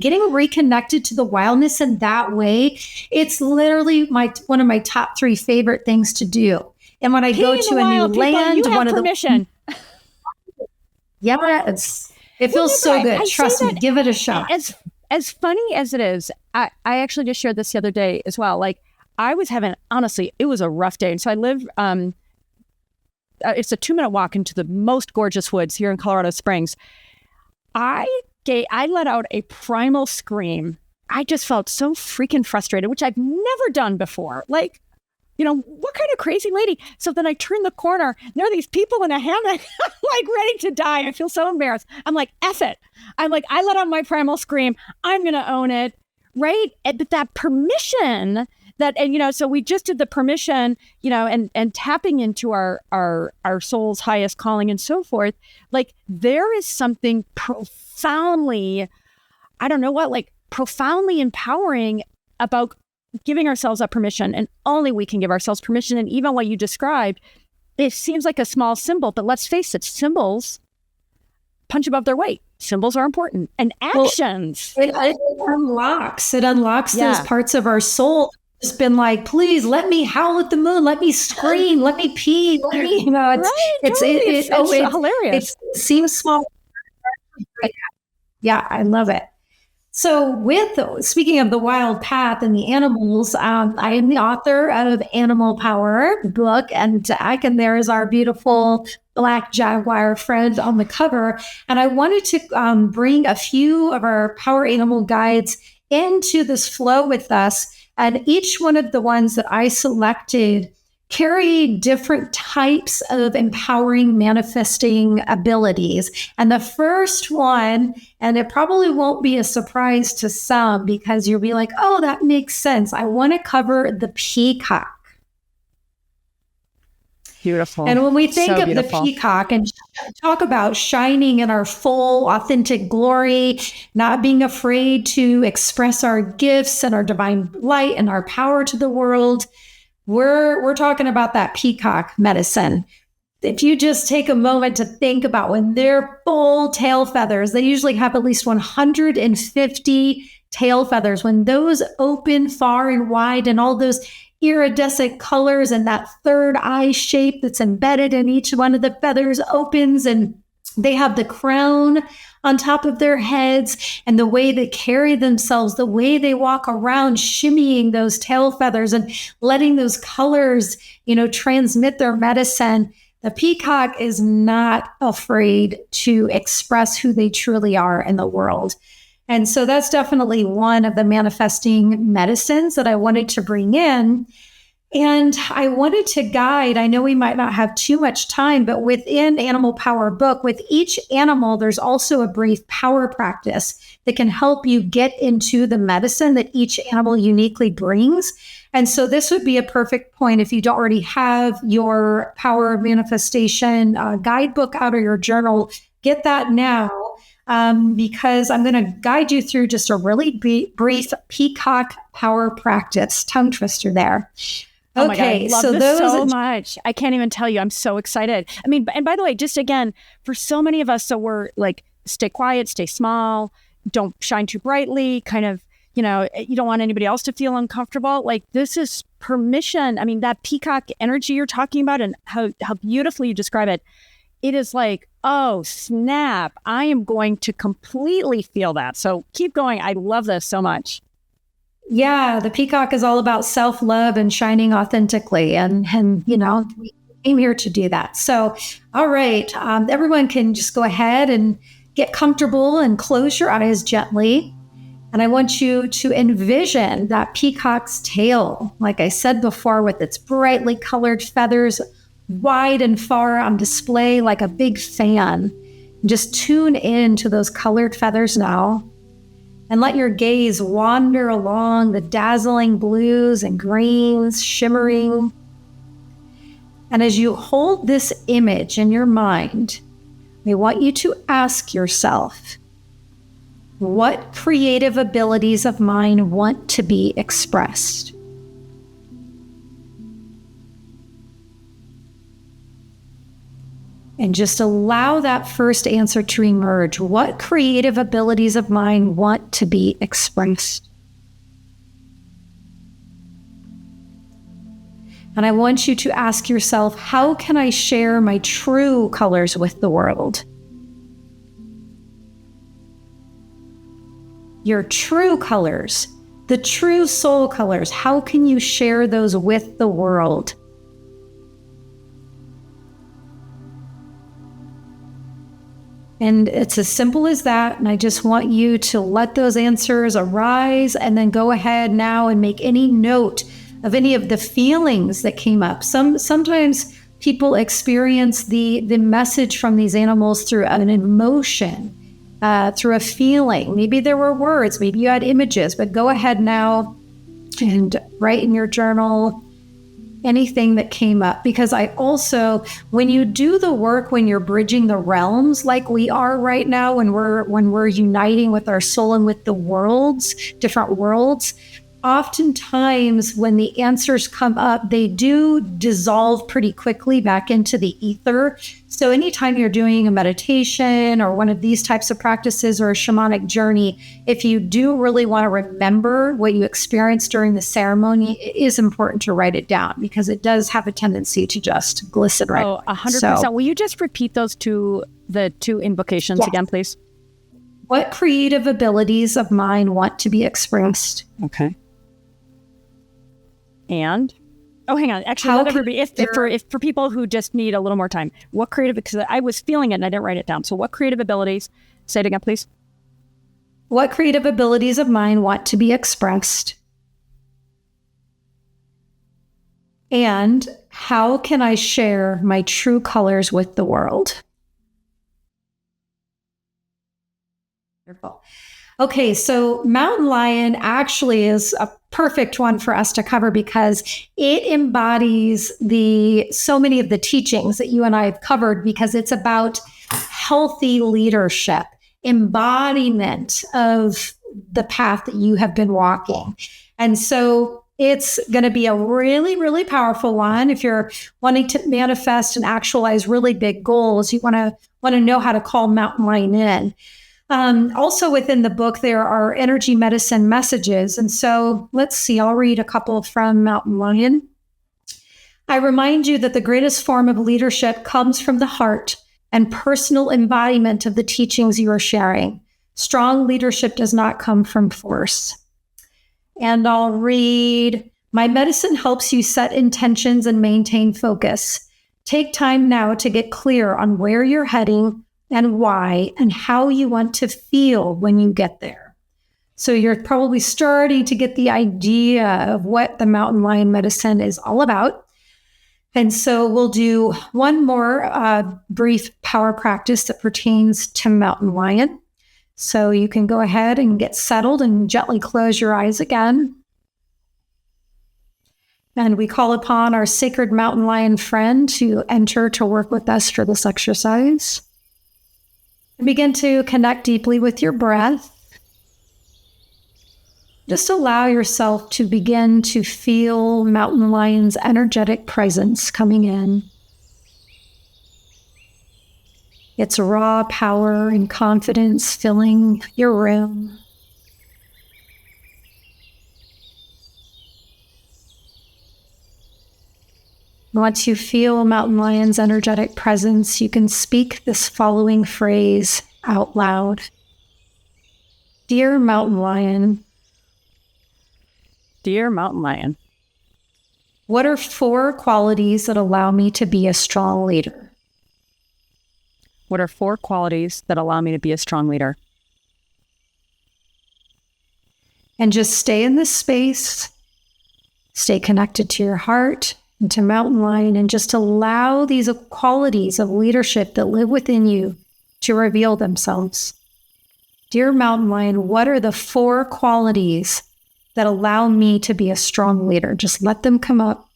getting reconnected to the wildness in that way, it's literally one of my top 3 favorite things to do. And when I go to a new land, permission. It feels so good. Trust me, give it a shot. As funny as it is, I actually just shared this the other day as well. Like I was having, honestly, it was a rough day. And so I live, it's a 2-minute walk into the most gorgeous woods here in Colorado Springs. I let out a primal scream. I just felt so freaking frustrated, which I've never done before. Like, what kind of crazy lady? So then I turn the corner, and there are these people in a hammock, like ready to die. I feel so embarrassed. I'm like, F it. I'm like, I let out my primal scream. I'm going to own it. Right. But that permission so we just did the permission, and tapping into our soul's highest calling and so forth. Like there is something profoundly, profoundly empowering about giving ourselves that permission, and only we can give ourselves permission. And even what you described, it seems like a small symbol, but let's face it, symbols punch above their weight. Symbols are important, and actions. It unlocks those parts of our soul. It's been like, please let me howl at the moon, let me scream, let me pee, let me, it's hilarious. It seems small. Yeah, I love it. So speaking of the wild path and the animals, I am the author of Animal Power book and deck, and there is our beautiful black jaguar friend on the cover. And I wanted to bring a few of our power animal guides into this flow with us. And each one of the ones that I selected carry different types of empowering manifesting abilities. And the first one, and it probably won't be a surprise to some because you'll be like, oh, that makes sense. I want to cover the peacock. Beautiful. And when we think of the peacock and talk about shining in our full, authentic glory, not being afraid to express our gifts and our divine light and our power to the world, we're talking about that peacock medicine. If you just take a moment to think about when they're full tail feathers, they usually have at least 150 tail feathers. When those open far and wide and all those iridescent colors and that third eye shape that's embedded in each one of the feathers opens, and they have the crown on top of their heads, and the way they carry themselves, the way they walk around, shimmying those tail feathers and letting those colors, transmit their medicine. The peacock is not afraid to express who they truly are in the world. And so that's definitely one of the manifesting medicines that I wanted to bring in. And I wanted to guide, I know we might not have too much time, but within Animal Power book, with each animal, there's also a brief power practice that can help you get into the medicine that each animal uniquely brings. And so this would be a perfect point if you don't already have your Power of Manifestation guidebook out of your journal, get that now. Because I'm going to guide you through just a really brief peacock power practice, tongue twister there. Oh my God, I love this so much. I can't even tell you. I'm so excited. I mean, and by the way, just again, for so many of us, so we're like, stay quiet, stay small, don't shine too brightly, kind of, you don't want anybody else to feel uncomfortable. Like, this is permission. I mean, that peacock energy you're talking about and how beautifully you describe it, it is like, oh, snap. I am going to completely feel that. So keep going. I love this so much. Yeah, the peacock is all about self-love and shining authentically. And we came here to do that. So, all right, everyone can just go ahead and get comfortable and close your eyes gently. And I want you to envision that peacock's tail, like I said before, with its brightly colored feathers wide and far on display like a big fan. Just tune in to those colored feathers now. And let your gaze wander along the dazzling blues and greens shimmering. And as you hold this image in your mind, I want you to ask yourself, what creative abilities of mine want to be expressed? And just allow that first answer to emerge. What creative abilities of mine want to be expressed? And I want you to ask yourself, how can I share my true colors with the world? Your true colors, the true soul colors, how can you share those with the world? And it's as simple as that. And I just want you to let those answers arise and then go ahead now and make any note of any of the feelings that came up. Sometimes people experience the message from these animals through an emotion, through a feeling. Maybe there were words, maybe you had images, but go ahead now and write in your journal anything that came up. Because I also, when you do the work, when you're bridging the realms like we are right now, when we're uniting with our soul and with the worlds, different worlds, oftentimes when the answers come up, they do dissolve pretty quickly back into the ether. So anytime you're doing a meditation or one of these types of practices or a shamanic journey, if you do really want to remember what you experienced during the ceremony, it is important to write it down because it does have a tendency to just glisten right. Oh, 100%. So, will you just repeat the two invocations again, please? What creative abilities of mine want to be expressed? Okay. And hang on. Actually, let everybody. If for people who just need a little more time, what creative? Because I was feeling it and I didn't write it down. So, what creative abilities? Say it again, please. What creative abilities of mine want to be expressed? And how can I share my true colors with the world? Wonderful. Okay, so mountain lion actually is a perfect one for us to cover because it embodies so many of the teachings that you and I have covered, because it's about healthy leadership, embodiment of the path that you have been walking. And so it's going to be a really, really powerful one. If you're wanting to manifest and actualize really big goals, you want to know how to call mountain lion in. Also within the book, there are energy medicine messages. And so let's see, I'll read a couple from Mountain Lion. I remind you that the greatest form of leadership comes from the heart and personal embodiment of the teachings you are sharing. Strong leadership does not come from force. And I'll read, my medicine helps you set intentions and maintain focus. Take time now to get clear on where you're heading and why, and how you want to feel when you get there. So you're probably starting to get the idea of what the mountain lion medicine is all about. And so we'll do one more brief power practice that pertains to mountain lion. So you can go ahead and get settled and gently close your eyes again. And we call upon our sacred mountain lion friend to enter to work with us for this exercise. And begin to connect deeply with your breath. Just allow yourself to begin to feel mountain lion's energetic presence coming in. Its raw power and confidence filling your room. Once you feel mountain lion's energetic presence, you can speak this following phrase out loud. Dear mountain lion. Dear mountain lion. What are 4 qualities that allow me to be a strong leader? What are 4 qualities that allow me to be a strong leader? And just stay in this space. Stay connected to your heart and to mountain lion, and just allow these qualities of leadership that live within you to reveal themselves. Dear mountain lion, what are the 4 qualities that allow me to be a strong leader? Just let them come up.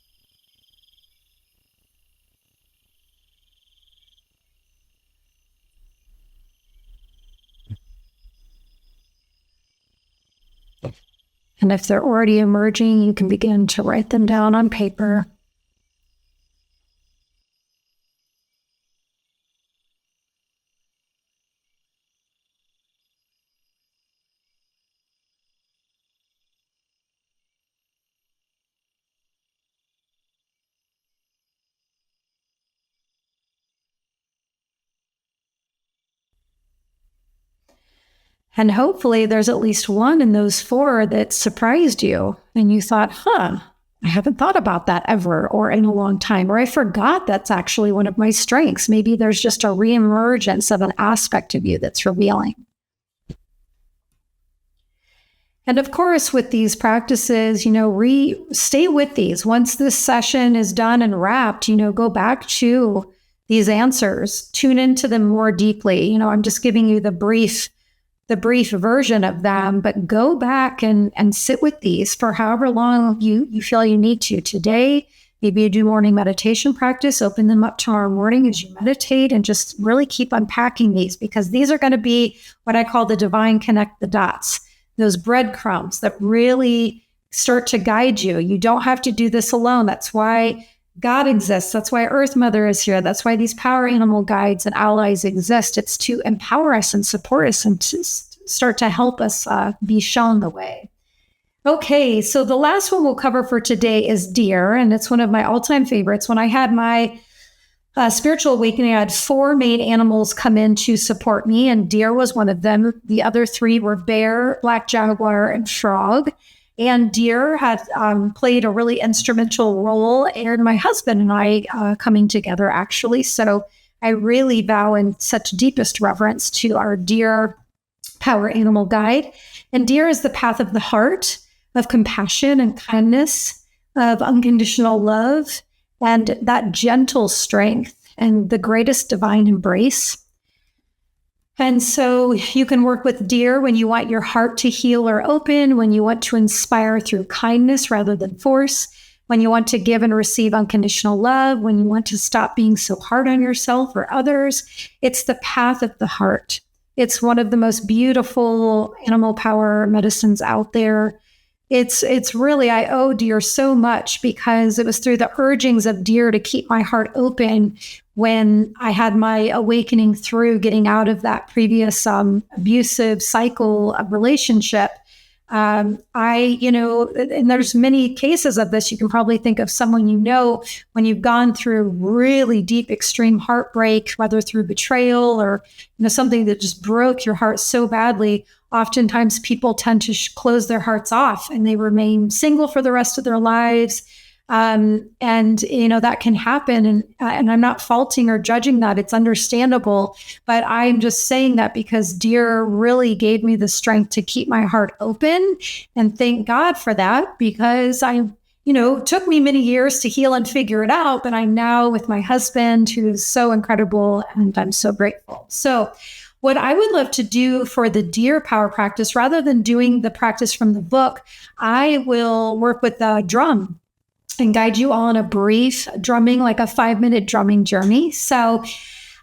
And if they're already emerging, you can begin to write them down on paper. And hopefully there's at least one in those 4 that surprised you. And you thought, I haven't thought about that ever or in a long time. Or I forgot that's actually one of my strengths. Maybe there's just a reemergence of an aspect of you that's revealing. And of course, with these practices, stay with these. Once this session is done and wrapped, go back to these answers, tune into them more deeply. I'm just giving you the brief version of them, but go back and sit with these for however long you feel you need to. Today, maybe you do morning meditation practice, open them up tomorrow morning as you meditate, and just really keep unpacking these, because these are going to be what I call the divine connect the dots, those breadcrumbs that really start to guide you. You don't have to do this alone. That's why God exists. That's why Earth Mother is here. That's why these power animal guides and allies exist. It's to empower us and support us and to start to help us be shown the way. Okay, so the last one we'll cover for today is deer, and it's one of my all-time favorites. When I had my spiritual awakening, I had 4 main animals come in to support me, and deer was one of them. The other 3 were bear, black jaguar, and frog. And deer had played a really instrumental role in my husband and I coming together, actually. So I really bow in such deepest reverence to our deer power animal guide. And deer is the path of the heart, of compassion and kindness, of unconditional love, and that gentle strength and the greatest divine embrace. And so you can work with deer when you want your heart to heal or open, when you want to inspire through kindness rather than force, when you want to give and receive unconditional love, when you want to stop being so hard on yourself or others. It's the path of the heart. It's one of the most beautiful animal power medicines out there. It's really, I owe deer so much, because it was through the urgings of deer to keep my heart open when I had my awakening through getting out of that previous abusive cycle of relationship. And there's many cases of this. You can probably think of someone when you've gone through really deep, extreme heartbreak, whether through betrayal or something that just broke your heart so badly. Oftentimes people tend to close their hearts off and they remain single for the rest of their lives. And, that can happen. And I'm not faulting or judging that. It's understandable. But I'm just saying that because deer really gave me the strength to keep my heart open. And thank God for that, because it took me many years to heal and figure it out. But I'm now with my husband, who's so incredible. And I'm so grateful. So what I would love to do for the deer power practice, rather than doing the practice from the book, I will work with the drum and guide you all on a brief drumming, like a 5-minute drumming journey. So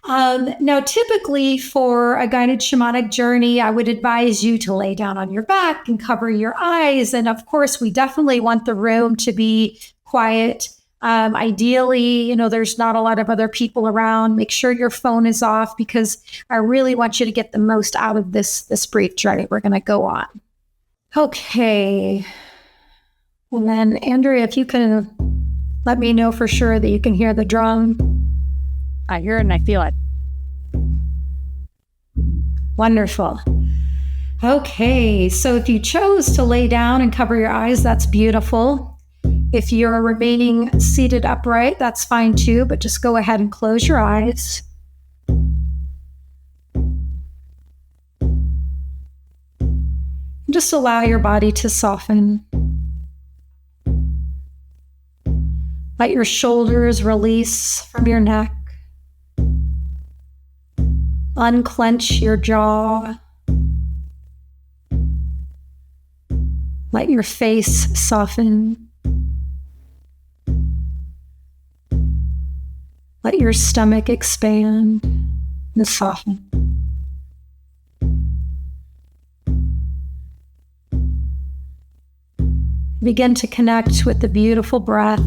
now typically for a guided shamanic journey, I would advise you to lay down on your back and cover your eyes. And of course, we definitely want the room to be quiet. Ideally, there's not a lot of other people around. Make sure your phone is off, because I really want you to get the most out of this brief journey we're going to go on. Okay. And then, Andrea, if you can let me know for sure that you can hear the drum. I hear it and I feel it. Wonderful. Okay, so if you chose to lay down and cover your eyes, that's beautiful. If you're remaining seated upright, that's fine too, but just go ahead and close your eyes. Just allow your body to soften. Let your shoulders release from your neck. Unclench your jaw. Let your face soften. Let your stomach expand and soften. Begin to connect with the beautiful breath.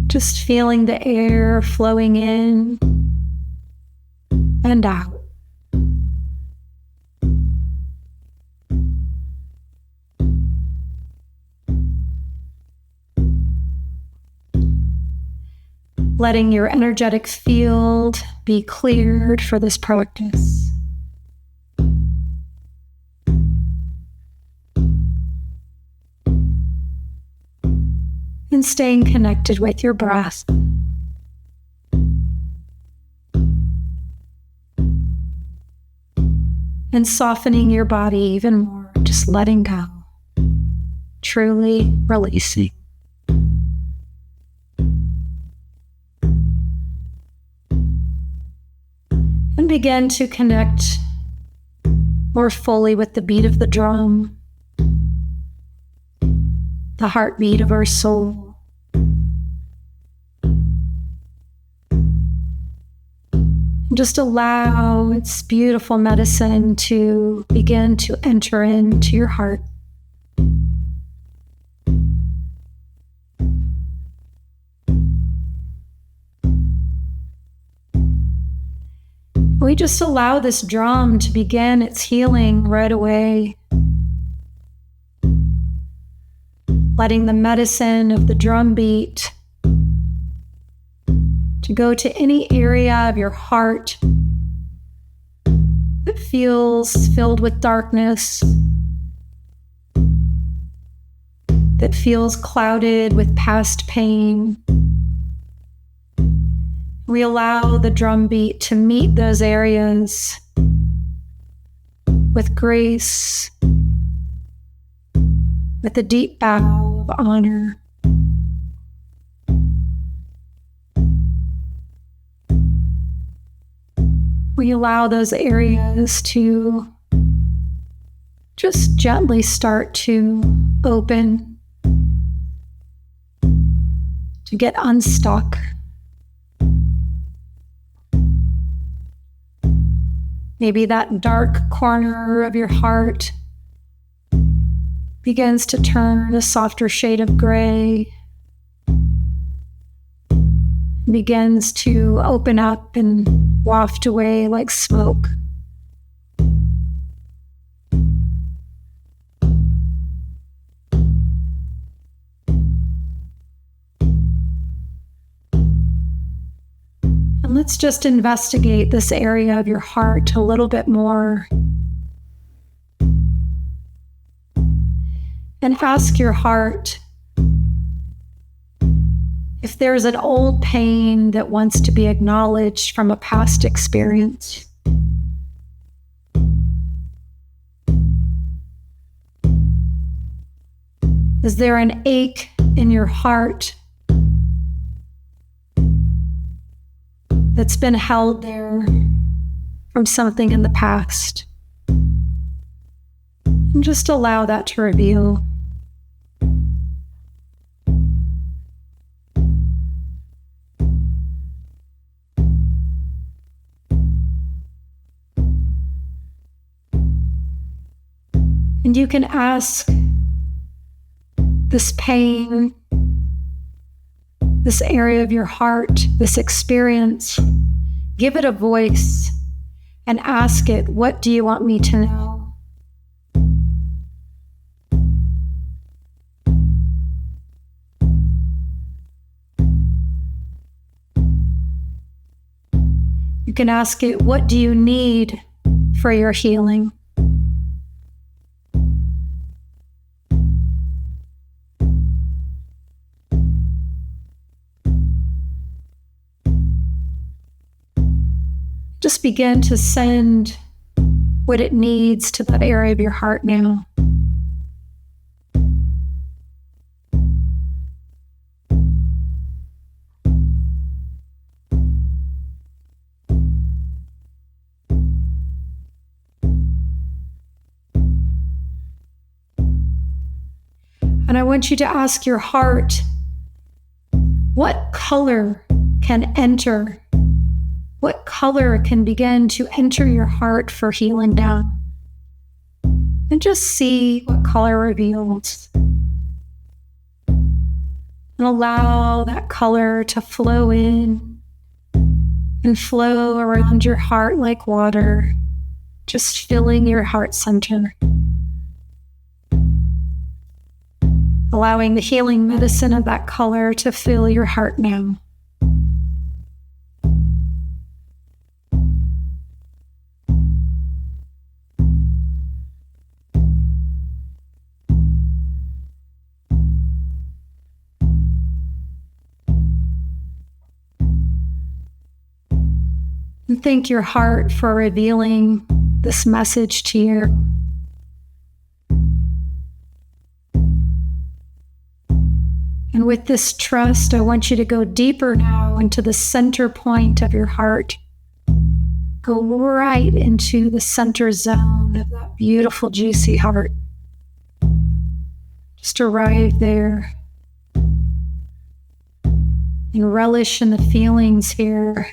Just feeling the air flowing in and out. Letting your energetic field be cleared for this practice. And staying connected with your breath. And softening your body even more, just letting go, truly releasing. And begin to connect more fully with the beat of the drum, the heartbeat of our soul. Just allow its beautiful medicine to begin to enter into your heart. We just allow this drum to begin its healing right away. Letting the medicine of the drum beat to go to any area of your heart that feels filled with darkness, that feels clouded with past pain. We allow the drum beat to meet those areas with grace, with a deep bow of honor. We allow those areas to just gently start to open, to get unstuck. Maybe that dark corner of your heart begins to turn a softer shade of gray, begins to open up and waft away like smoke. And let's just investigate this area of your heart a little bit more. and ask your heart if there's an old pain that wants to be acknowledged from a past experience. Is there an ache in your heart that's been held there from something in the past? And just allow that to reveal. And you can ask this pain, this area of your heart, this experience, give it a voice and ask it, what do you want me to know? You can ask it, what do you need for your healing? Just begin to send what it needs to that area of your heart now. And I want you to ask your heart, what color can enter? What color can begin to enter your heart for healing now? And just see what color reveals. And allow that color to flow in and flow around your heart like water, just filling your heart center. Allowing the healing medicine of that color to fill your heart now. And thank your heart for revealing this message to you. And with this trust, I want you to go deeper now into the center point of your heart. Go right into the center zone of that beautiful, juicy heart. Just arrive there and relish in the feelings here.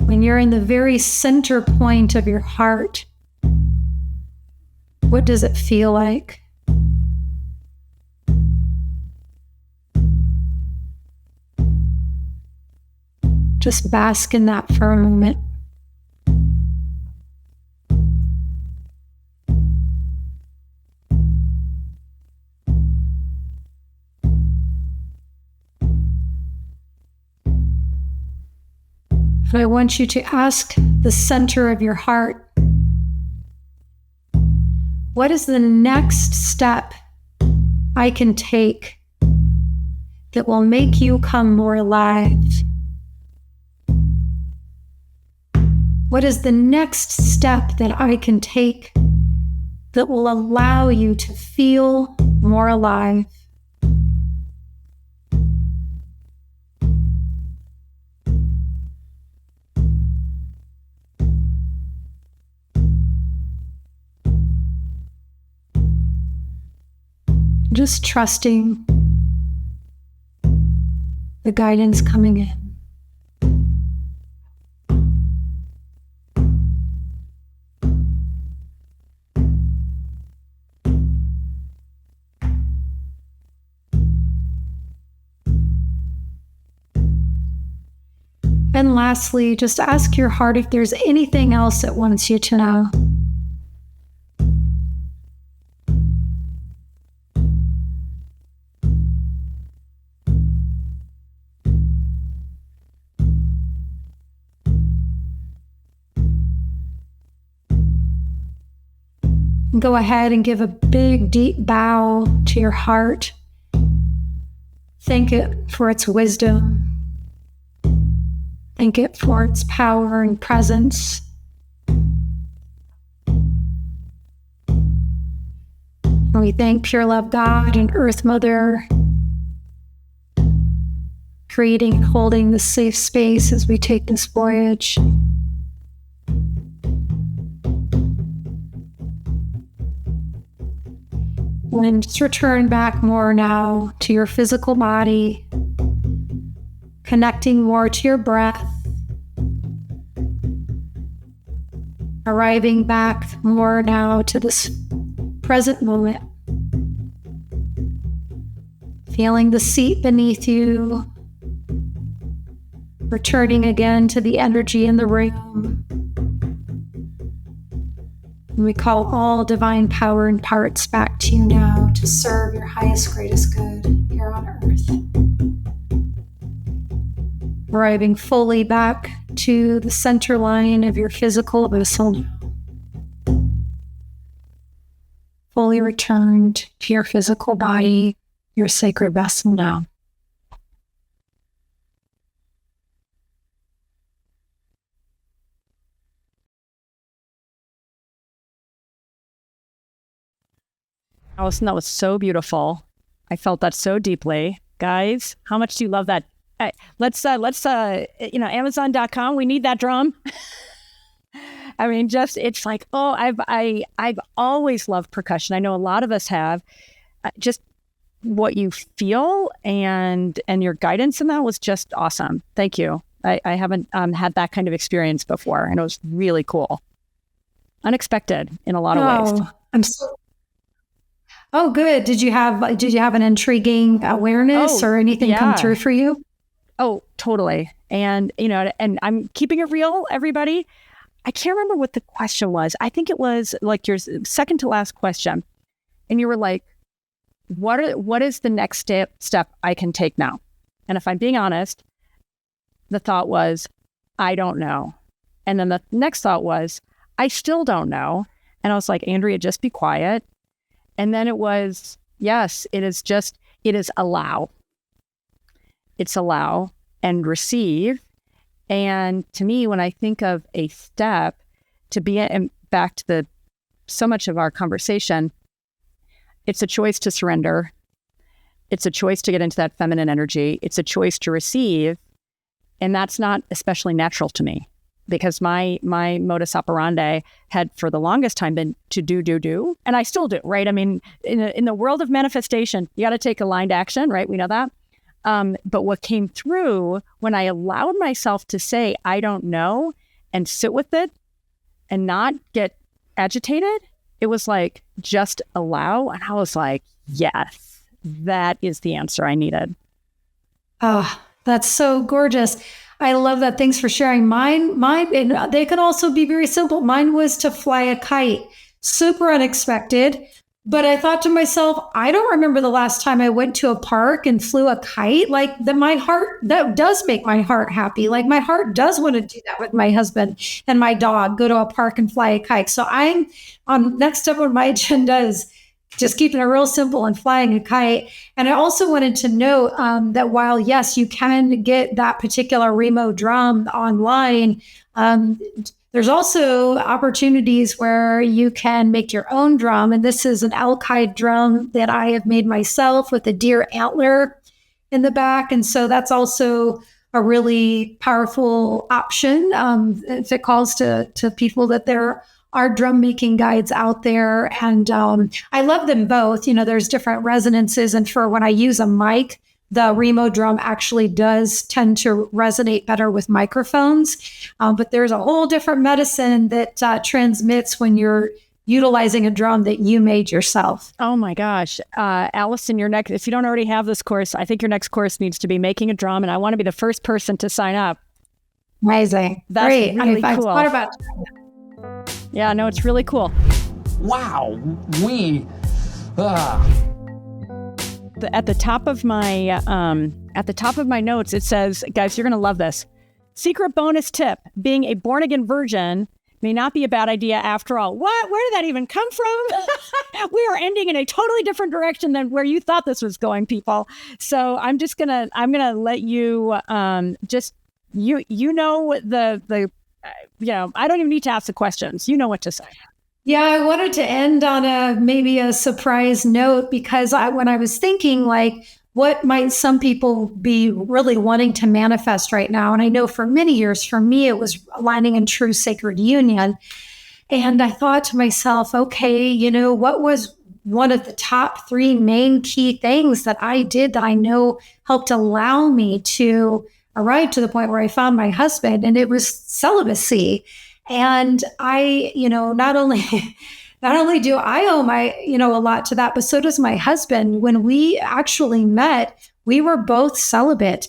When you're in the very center point of your heart, what does it feel like? Just bask in that for a moment. And I want you to ask the center of your heart, what is the next step I can take that will make you come more alive? What is the next step that I can take that will allow you to feel more alive? Just trusting the guidance coming in. And lastly, just ask your heart if there's anything else it wants you to know. Go ahead and give a big, deep bow to your heart. Thank it for its wisdom. Thank it for its power and presence. And we thank Pure Love God and Earth Mother, creating and holding this safe space as we take this voyage. And just return back more now to your physical body, connecting more to your breath, arriving back more now to this present moment, feeling the seat beneath you, returning again to the energy in the room. And we call all divine power and parts back to you now to serve your highest, greatest good here on earth. Arriving fully back to the center line of your physical vessel now. Fully returned to your physical body, your sacred vessel now. Alyson, that was so beautiful. I felt that so deeply. Guys, how much do you love that? Let's Amazon.com. We need that drum. I mean, it's like, oh, I've always loved percussion. I know a lot of us have. Just what you feel and your guidance in that was just awesome. Thank you. I haven't had that kind of experience before, and it was really cool. Unexpected in a lot of ways. I'm so. Oh, good. Did you have an intriguing awareness or anything come through for you? Oh, totally. And, and I'm keeping it real, everybody. I can't remember what the question was. I think it was like your second to last question. And you were like, what is the next step I can take now? And if I'm being honest, the thought was, I don't know. And then the next thought was, I still don't know. And I was like, Andrea, just be quiet. And then it was, yes, it is allow. It's allow and receive. And to me, when I think of a step to be, and back to so much of our conversation, it's a choice to surrender. It's a choice to get into that feminine energy. It's a choice to receive. And that's not especially natural to me, because my modus operandi had for the longest time been to do, and I still do, right? I mean, in the world of manifestation, you got to take aligned action, right? We know that. But what came through when I allowed myself to say, I don't know, and sit with it and not get agitated, it was like, just allow. And I was like, yes, that is the answer I needed. Oh, that's so gorgeous. I love that. Thanks for sharing. Mine, and they can also be very simple. Mine was to fly a kite. Super unexpected. But I thought to myself, I don't remember the last time I went to a park and flew a kite. Like that does make my heart happy. Like my heart does want to do that with my husband and my dog, go to a park and fly a kite. So I'm on next up on my agenda is just keeping it real simple and flying a kite. And I also wanted to note that while, yes, you can get that particular Remo drum online, there's also opportunities where you can make your own drum. And this is an alkyd drum that I have made myself with a deer antler in the back. And so that's also a really powerful option if it calls to people that there are drum making guides out there. And I love them both. There's different resonances. And for when I use a mic, the Remo drum actually does tend to resonate better with microphones. But there's a whole different medicine that transmits when you're utilizing a drum that you made yourself. Oh my gosh. Alyson, your next, if you don't already have this course, I think your next course needs to be making a drum. And I want to be the first person to sign up. Amazing. That's great. Really I've cool. thought about Yeah, no, it's really cool. Wow. At the top of my notes, it says, guys, you're going to love this. Secret bonus tip: being a born again virgin may not be a bad idea after all. What? Where did that even come from? We are ending in a totally different direction than where you thought this was going, people. So I'm gonna let you just you know I don't even need to ask the questions. You know what to say. Yeah, I wanted to end on maybe a surprise note, because when I was thinking, like, what might some people be really wanting to manifest right now? And I know for many years, for me, it was aligning in true sacred union. And I thought to myself, okay, what was one of the top 3 main key things that I did that I know helped allow me to arrive to the point where I found my husband? And it was celibacy. And I, not only do I owe a lot to that, but so does my husband. When we actually met, we were both celibate.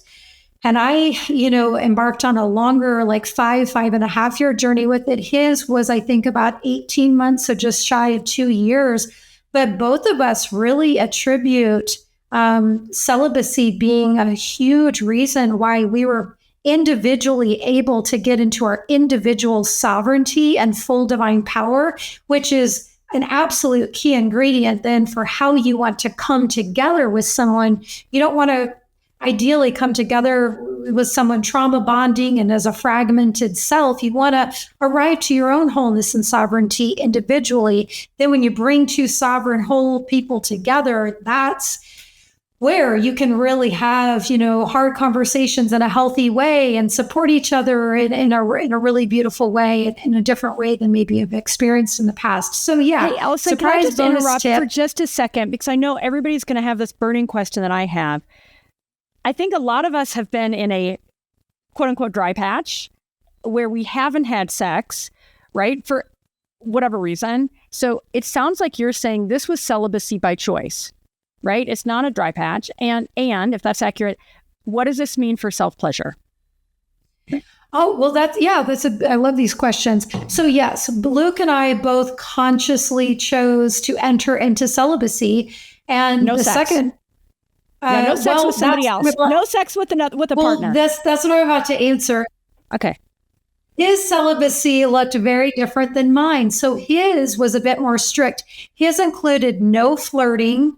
And I, embarked on a longer, like 5.5 year journey with it. His was, I think, about 18 months, so just shy of 2 years. But both of us really attribute celibacy being a huge reason why we were individually able to get into our individual sovereignty and full divine power, which is an absolute key ingredient then for how you want to come together with someone. You don't want to ideally come together with someone trauma bonding and as a fragmented self. You want to arrive to your own wholeness and sovereignty individually. Then when you bring 2 sovereign whole people together, that's where you can really have, hard conversations in a healthy way and support each other in a really beautiful way, in a different way than maybe you've experienced in the past. So yeah. Hey, Alyson, can I just interrupt for just a second? Because I know everybody's going to have this burning question that I have. I think a lot of us have been in a quote unquote dry patch where we haven't had sex, right? For whatever reason. So it sounds like you're saying this was celibacy by choice. Right? It's not a dry patch. And if that's accurate, what does this mean for self-pleasure? Oh, well, I love these questions. So yes, Luke and I both consciously chose to enter into celibacy. And no the sex. Second, no sex with somebody else. No sex with a partner. That's what I'm about to answer. Okay. His celibacy looked very different than mine. So his was a bit more strict. His included no flirting,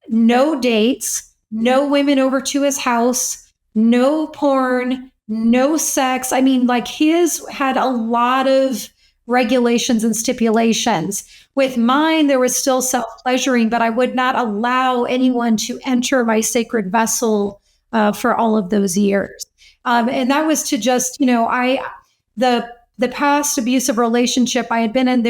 no dates, no women over to his house, no porn, no sex. I mean, like, his had a lot of regulations and stipulations. With mine, there was still self-pleasuring, but I would not allow anyone to enter my sacred vessel for all of those years. And that was to just, the past abusive relationship I had been in,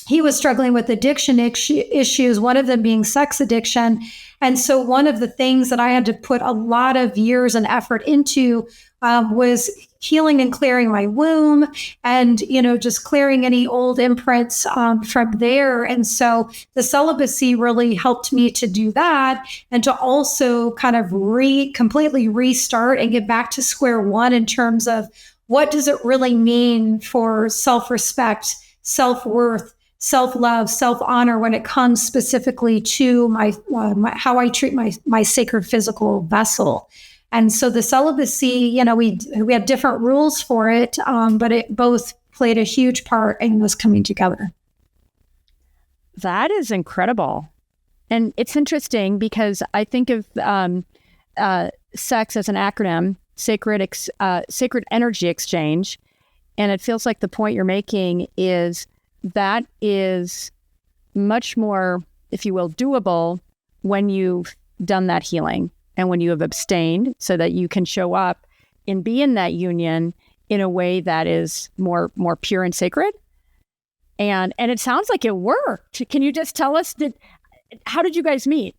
he was struggling with addiction issues, one of them being sex addiction. And so one of the things that I had to put a lot of years and effort into was healing and clearing my womb and, just clearing any old imprints from there. And so the celibacy really helped me to do that and to also kind of completely restart and get back to square one in terms of what does it really mean for self-respect, self-worth, self-love, self-honor when it comes specifically to my how I treat my sacred physical vessel. And so the celibacy, we had different rules for it, but it both played a huge part in us coming together. That is incredible. And it's interesting because I think of sex as an acronym, sacred energy exchange. And it feels like the point you're making is that is much more, if you will, doable when you've done that healing and when you have abstained so that you can show up and be in that union in a way that is more pure and sacred. And it sounds like it worked. Can you just tell us, how did you guys meet?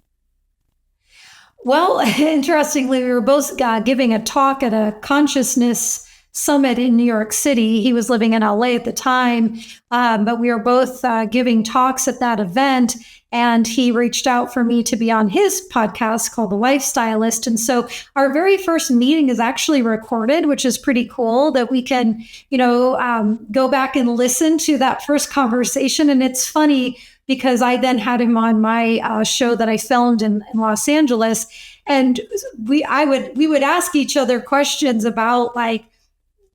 Well, interestingly, we were both giving a talk at a consciousness summit in New York City. He was living in LA at the time, but we were both giving talks at that event. And he reached out for me to be on his podcast called The Lifestylist. And so our very first meeting is actually recorded, which is pretty cool that we can, go back and listen to that first conversation. And it's funny because I then had him on my show that I filmed in Los Angeles. And we would ask each other questions about, like,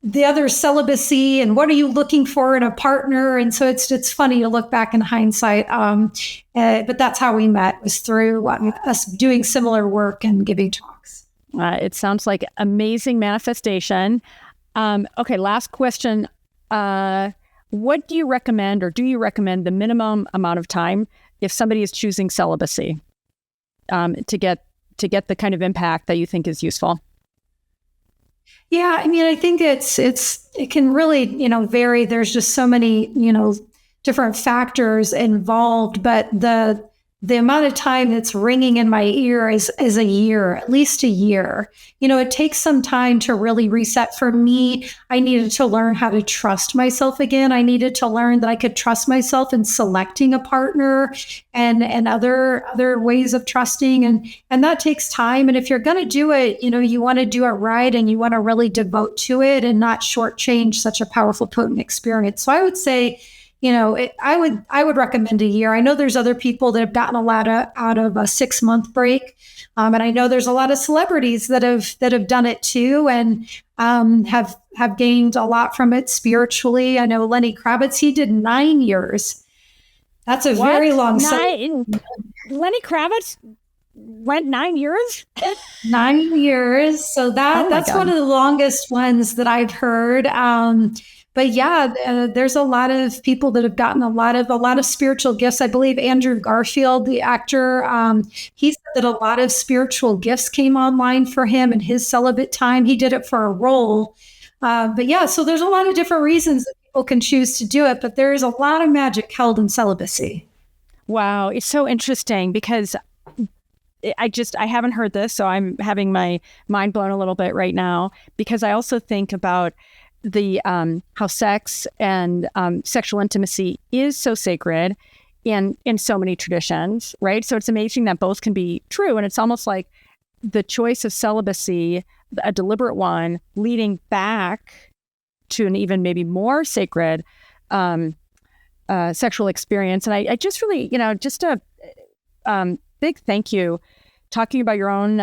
the other celibacy and what are you looking for in a partner? And so it's funny to look back in hindsight. But that's how we met, was through us doing similar work and giving talks. It sounds like amazing manifestation. Okay, last question. What do you recommend, or do you recommend the minimum amount of time if somebody is choosing celibacy to get the kind of impact that you think is useful? Yeah, I mean, I think it can really, vary. There's just so many, different factors involved, but the amount of time that's ringing in my ear is a year, at least a year. It takes some time to really reset. For me, I needed to learn how to trust myself again. I needed to learn that I could trust myself in selecting a partner and other ways of trusting. And that takes time. And if you're going to do it, you want to do it right, and you want to really devote to it and not shortchange such a powerful, potent experience. So I would say, I would recommend a year. I know there's other people that have gotten a lot out of a 6-month break. And I know there's a lot of celebrities that have done it too, and have gained a lot from it spiritually. I know Lenny Kravitz, he did 9 years. That's a very long time. Lenny Kravitz went 9 years? 9 years. So that's one of the longest ones that I've heard. But yeah, there's a lot of people that have gotten a lot of spiritual gifts. I believe Andrew Garfield, the actor, he said that a lot of spiritual gifts came online for him in his celibate time. He did it for a role. But yeah, so there's a lot of different reasons that people can choose to do it, but there is a lot of magic held in celibacy. Wow. It's so interesting because I haven't heard this, so I'm having my mind blown a little bit right now, because I also think about the how sex and sexual intimacy is so sacred in so many traditions, right? So it's amazing that both can be true. And it's almost like the choice of celibacy, a deliberate one, leading back to an even maybe more sacred sexual experience. And I just really, just a big thank you, talking about your own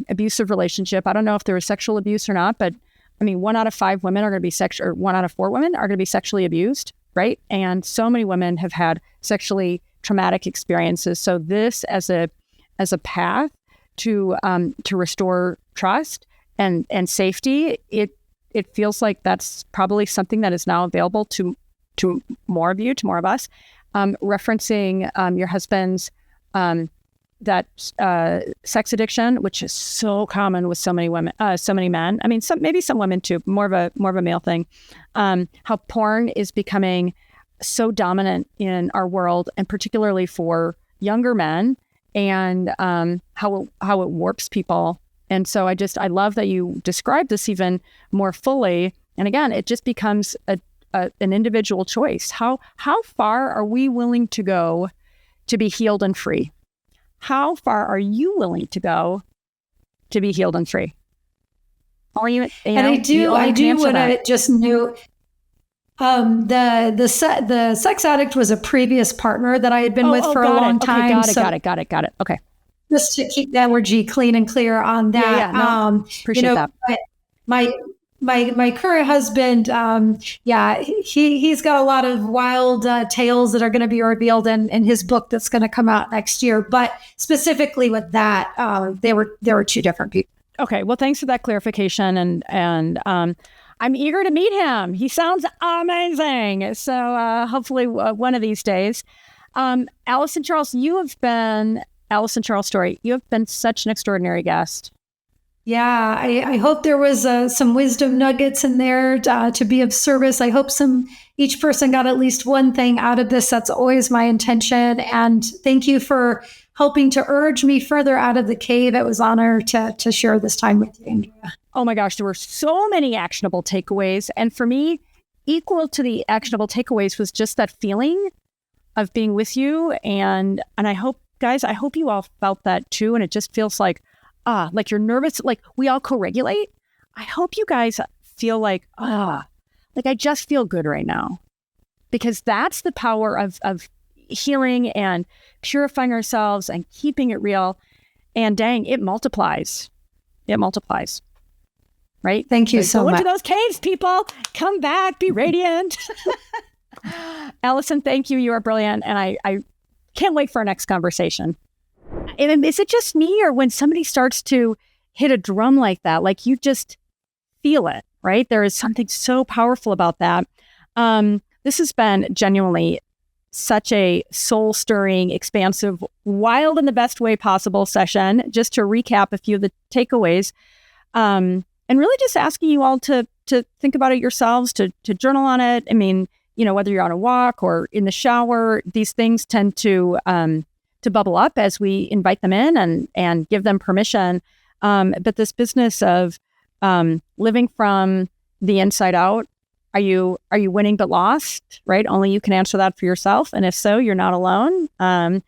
abusive relationship. I don't know if there was sexual abuse or not, but I mean, 1 out of 5 women are going to be or 1 out of 4 women are going to be sexually abused, right? And so many women have had sexually traumatic experiences. So this as a path to restore trust and safety, it feels like that's probably something that is now available to more of you, to more of us. Referencing your husband's that sex addiction, which is so common with so many women, so many men. I mean, maybe some women too, more of a male thing. How porn is becoming so dominant in our world, and particularly for younger men, and how it warps people. And so I love that you describe this even more fully. And again, it just becomes an individual choice. How far are we willing to go to be healed and free? How far are you willing to go to be healed and free? Or you and I do want to just note, the sex addict was a previous partner that I had been with for a long time. Got it. Okay. Just to keep the energy clean and clear on that. Appreciate that. My current husband, he's got a lot of wild tales that are going to be revealed in his book that's going to come out next year. But specifically with that, they were 2 different people. Okay, well, thanks for that clarification, and I'm eager to meet him. He sounds amazing. So hopefully one of these days, Alyson Charles Storey. You have been such an extraordinary guest. Yeah, I hope there was some wisdom nuggets in there to be of service. I hope each person got at least one thing out of this. That's always my intention. And thank you for helping to urge me further out of the cave. It was an honor to share this time with you, Andrea. Oh my gosh, there were so many actionable takeaways. And for me, equal to the actionable takeaways was just that feeling of being with you. And I hope, guys, you all felt that too. And it just feels like you're nervous, like we all co-regulate. I hope you guys feel like I just feel good right now, because that's the power of healing and purifying ourselves and keeping it real. And dang, it multiplies. It multiplies. right? Thank you so go much. into those caves, people. Come back, be radiant. Alyson, thank you. You are brilliant. And I can't wait for our next conversation. And is it just me, or when somebody starts to hit a drum like that, like you just feel it, right? There is something so powerful about that. This has been genuinely such a soul-stirring, expansive, wild in the best way possible session. Just to recap a few of the takeaways, and really just asking you all to think about it yourselves, to journal on it. I mean, whether you're on a walk or in the shower, these things tend to bubble up as we invite them in and give them permission. But this business of living from the inside out, are you winning but lost, right? Only you can answer that for yourself. And if so, you're not alone. And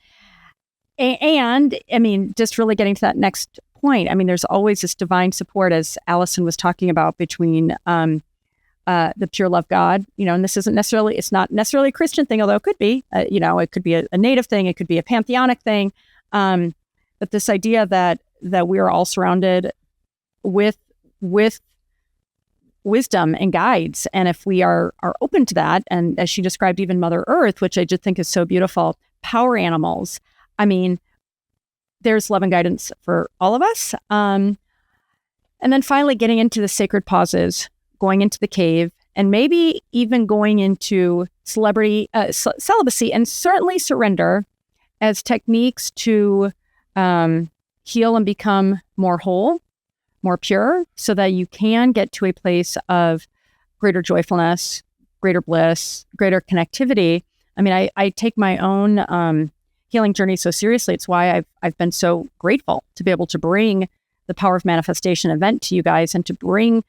I mean, just really getting to that next point. I mean, there's always this divine support, as Alyson was talking about, between the pure love God, and this it's not necessarily a Christian thing, although it could be, it could be a native thing. It could be a pantheonic thing. But this idea that we are all surrounded with wisdom and guides. And if we are open to that, and as she described, even Mother Earth, which I just think is so beautiful, power animals, I mean, there's love and guidance for all of us. And then finally getting into the sacred pauses, going into the cave, and maybe even going into celibacy, and certainly surrender as techniques to heal and become more whole, more pure, so that you can get to a place of greater joyfulness, greater bliss, greater connectivity. I mean, I take my own healing journey so seriously. It's why I've been so grateful to be able to bring the Power of Manifestation event to you guys, and to bring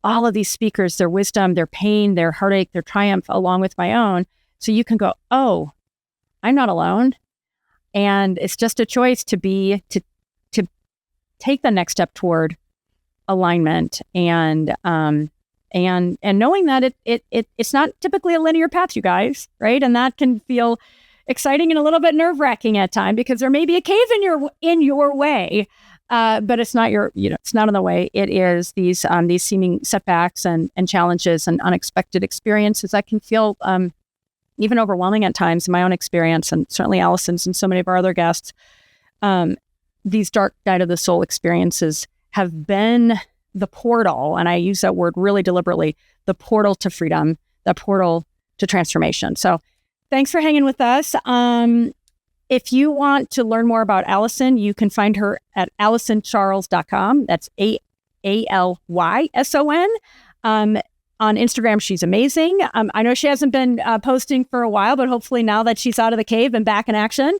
all of these speakers, their wisdom, their pain, their heartache, their triumph, along with my own, so you can go, oh, I'm not alone. And it's just a choice to take the next step toward alignment, and knowing that it's not typically a linear path, you guys, right? And that can feel exciting and a little bit nerve-wracking at times, because there may be a cave in your way, but it's not it's not in the way. It is these seeming setbacks and challenges and unexpected experiences that can feel even overwhelming at times in my own experience, and certainly Alyson's and so many of our other guests. These dark night of the soul experiences have been the portal, and I use that word really deliberately, the portal to freedom, the portal to transformation. So thanks for hanging with us. If you want to learn more about Alyson, you can find her at AlysonCharles.com. That's ALYSON. On Instagram, she's amazing. I know she hasn't been posting for a while, but hopefully now that she's out of the cave and back in action,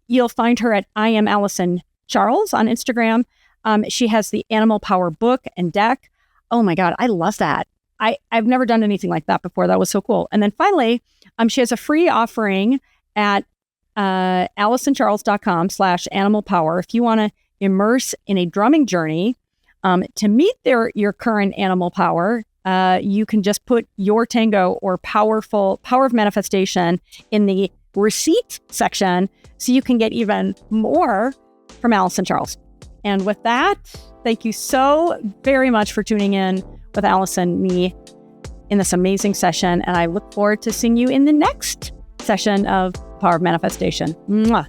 you'll find her at I am Alyson Charles on Instagram. She has the Animal Power book and deck. Oh my God, I love that. I've never done anything like that before. That was so cool. And then finally, she has a free offering at AlysonCharles.com/animalpower. If you want to immerse in a drumming journey to meet your current animal power, you can just put YourTango or Power of Manifestation in the receipt section, so you can get even more from Alyson Charles. And with that, thank you so very much for tuning in with Alyson and me in this amazing session. And I look forward to seeing you in the next session of Power of Manifestation. Mwah.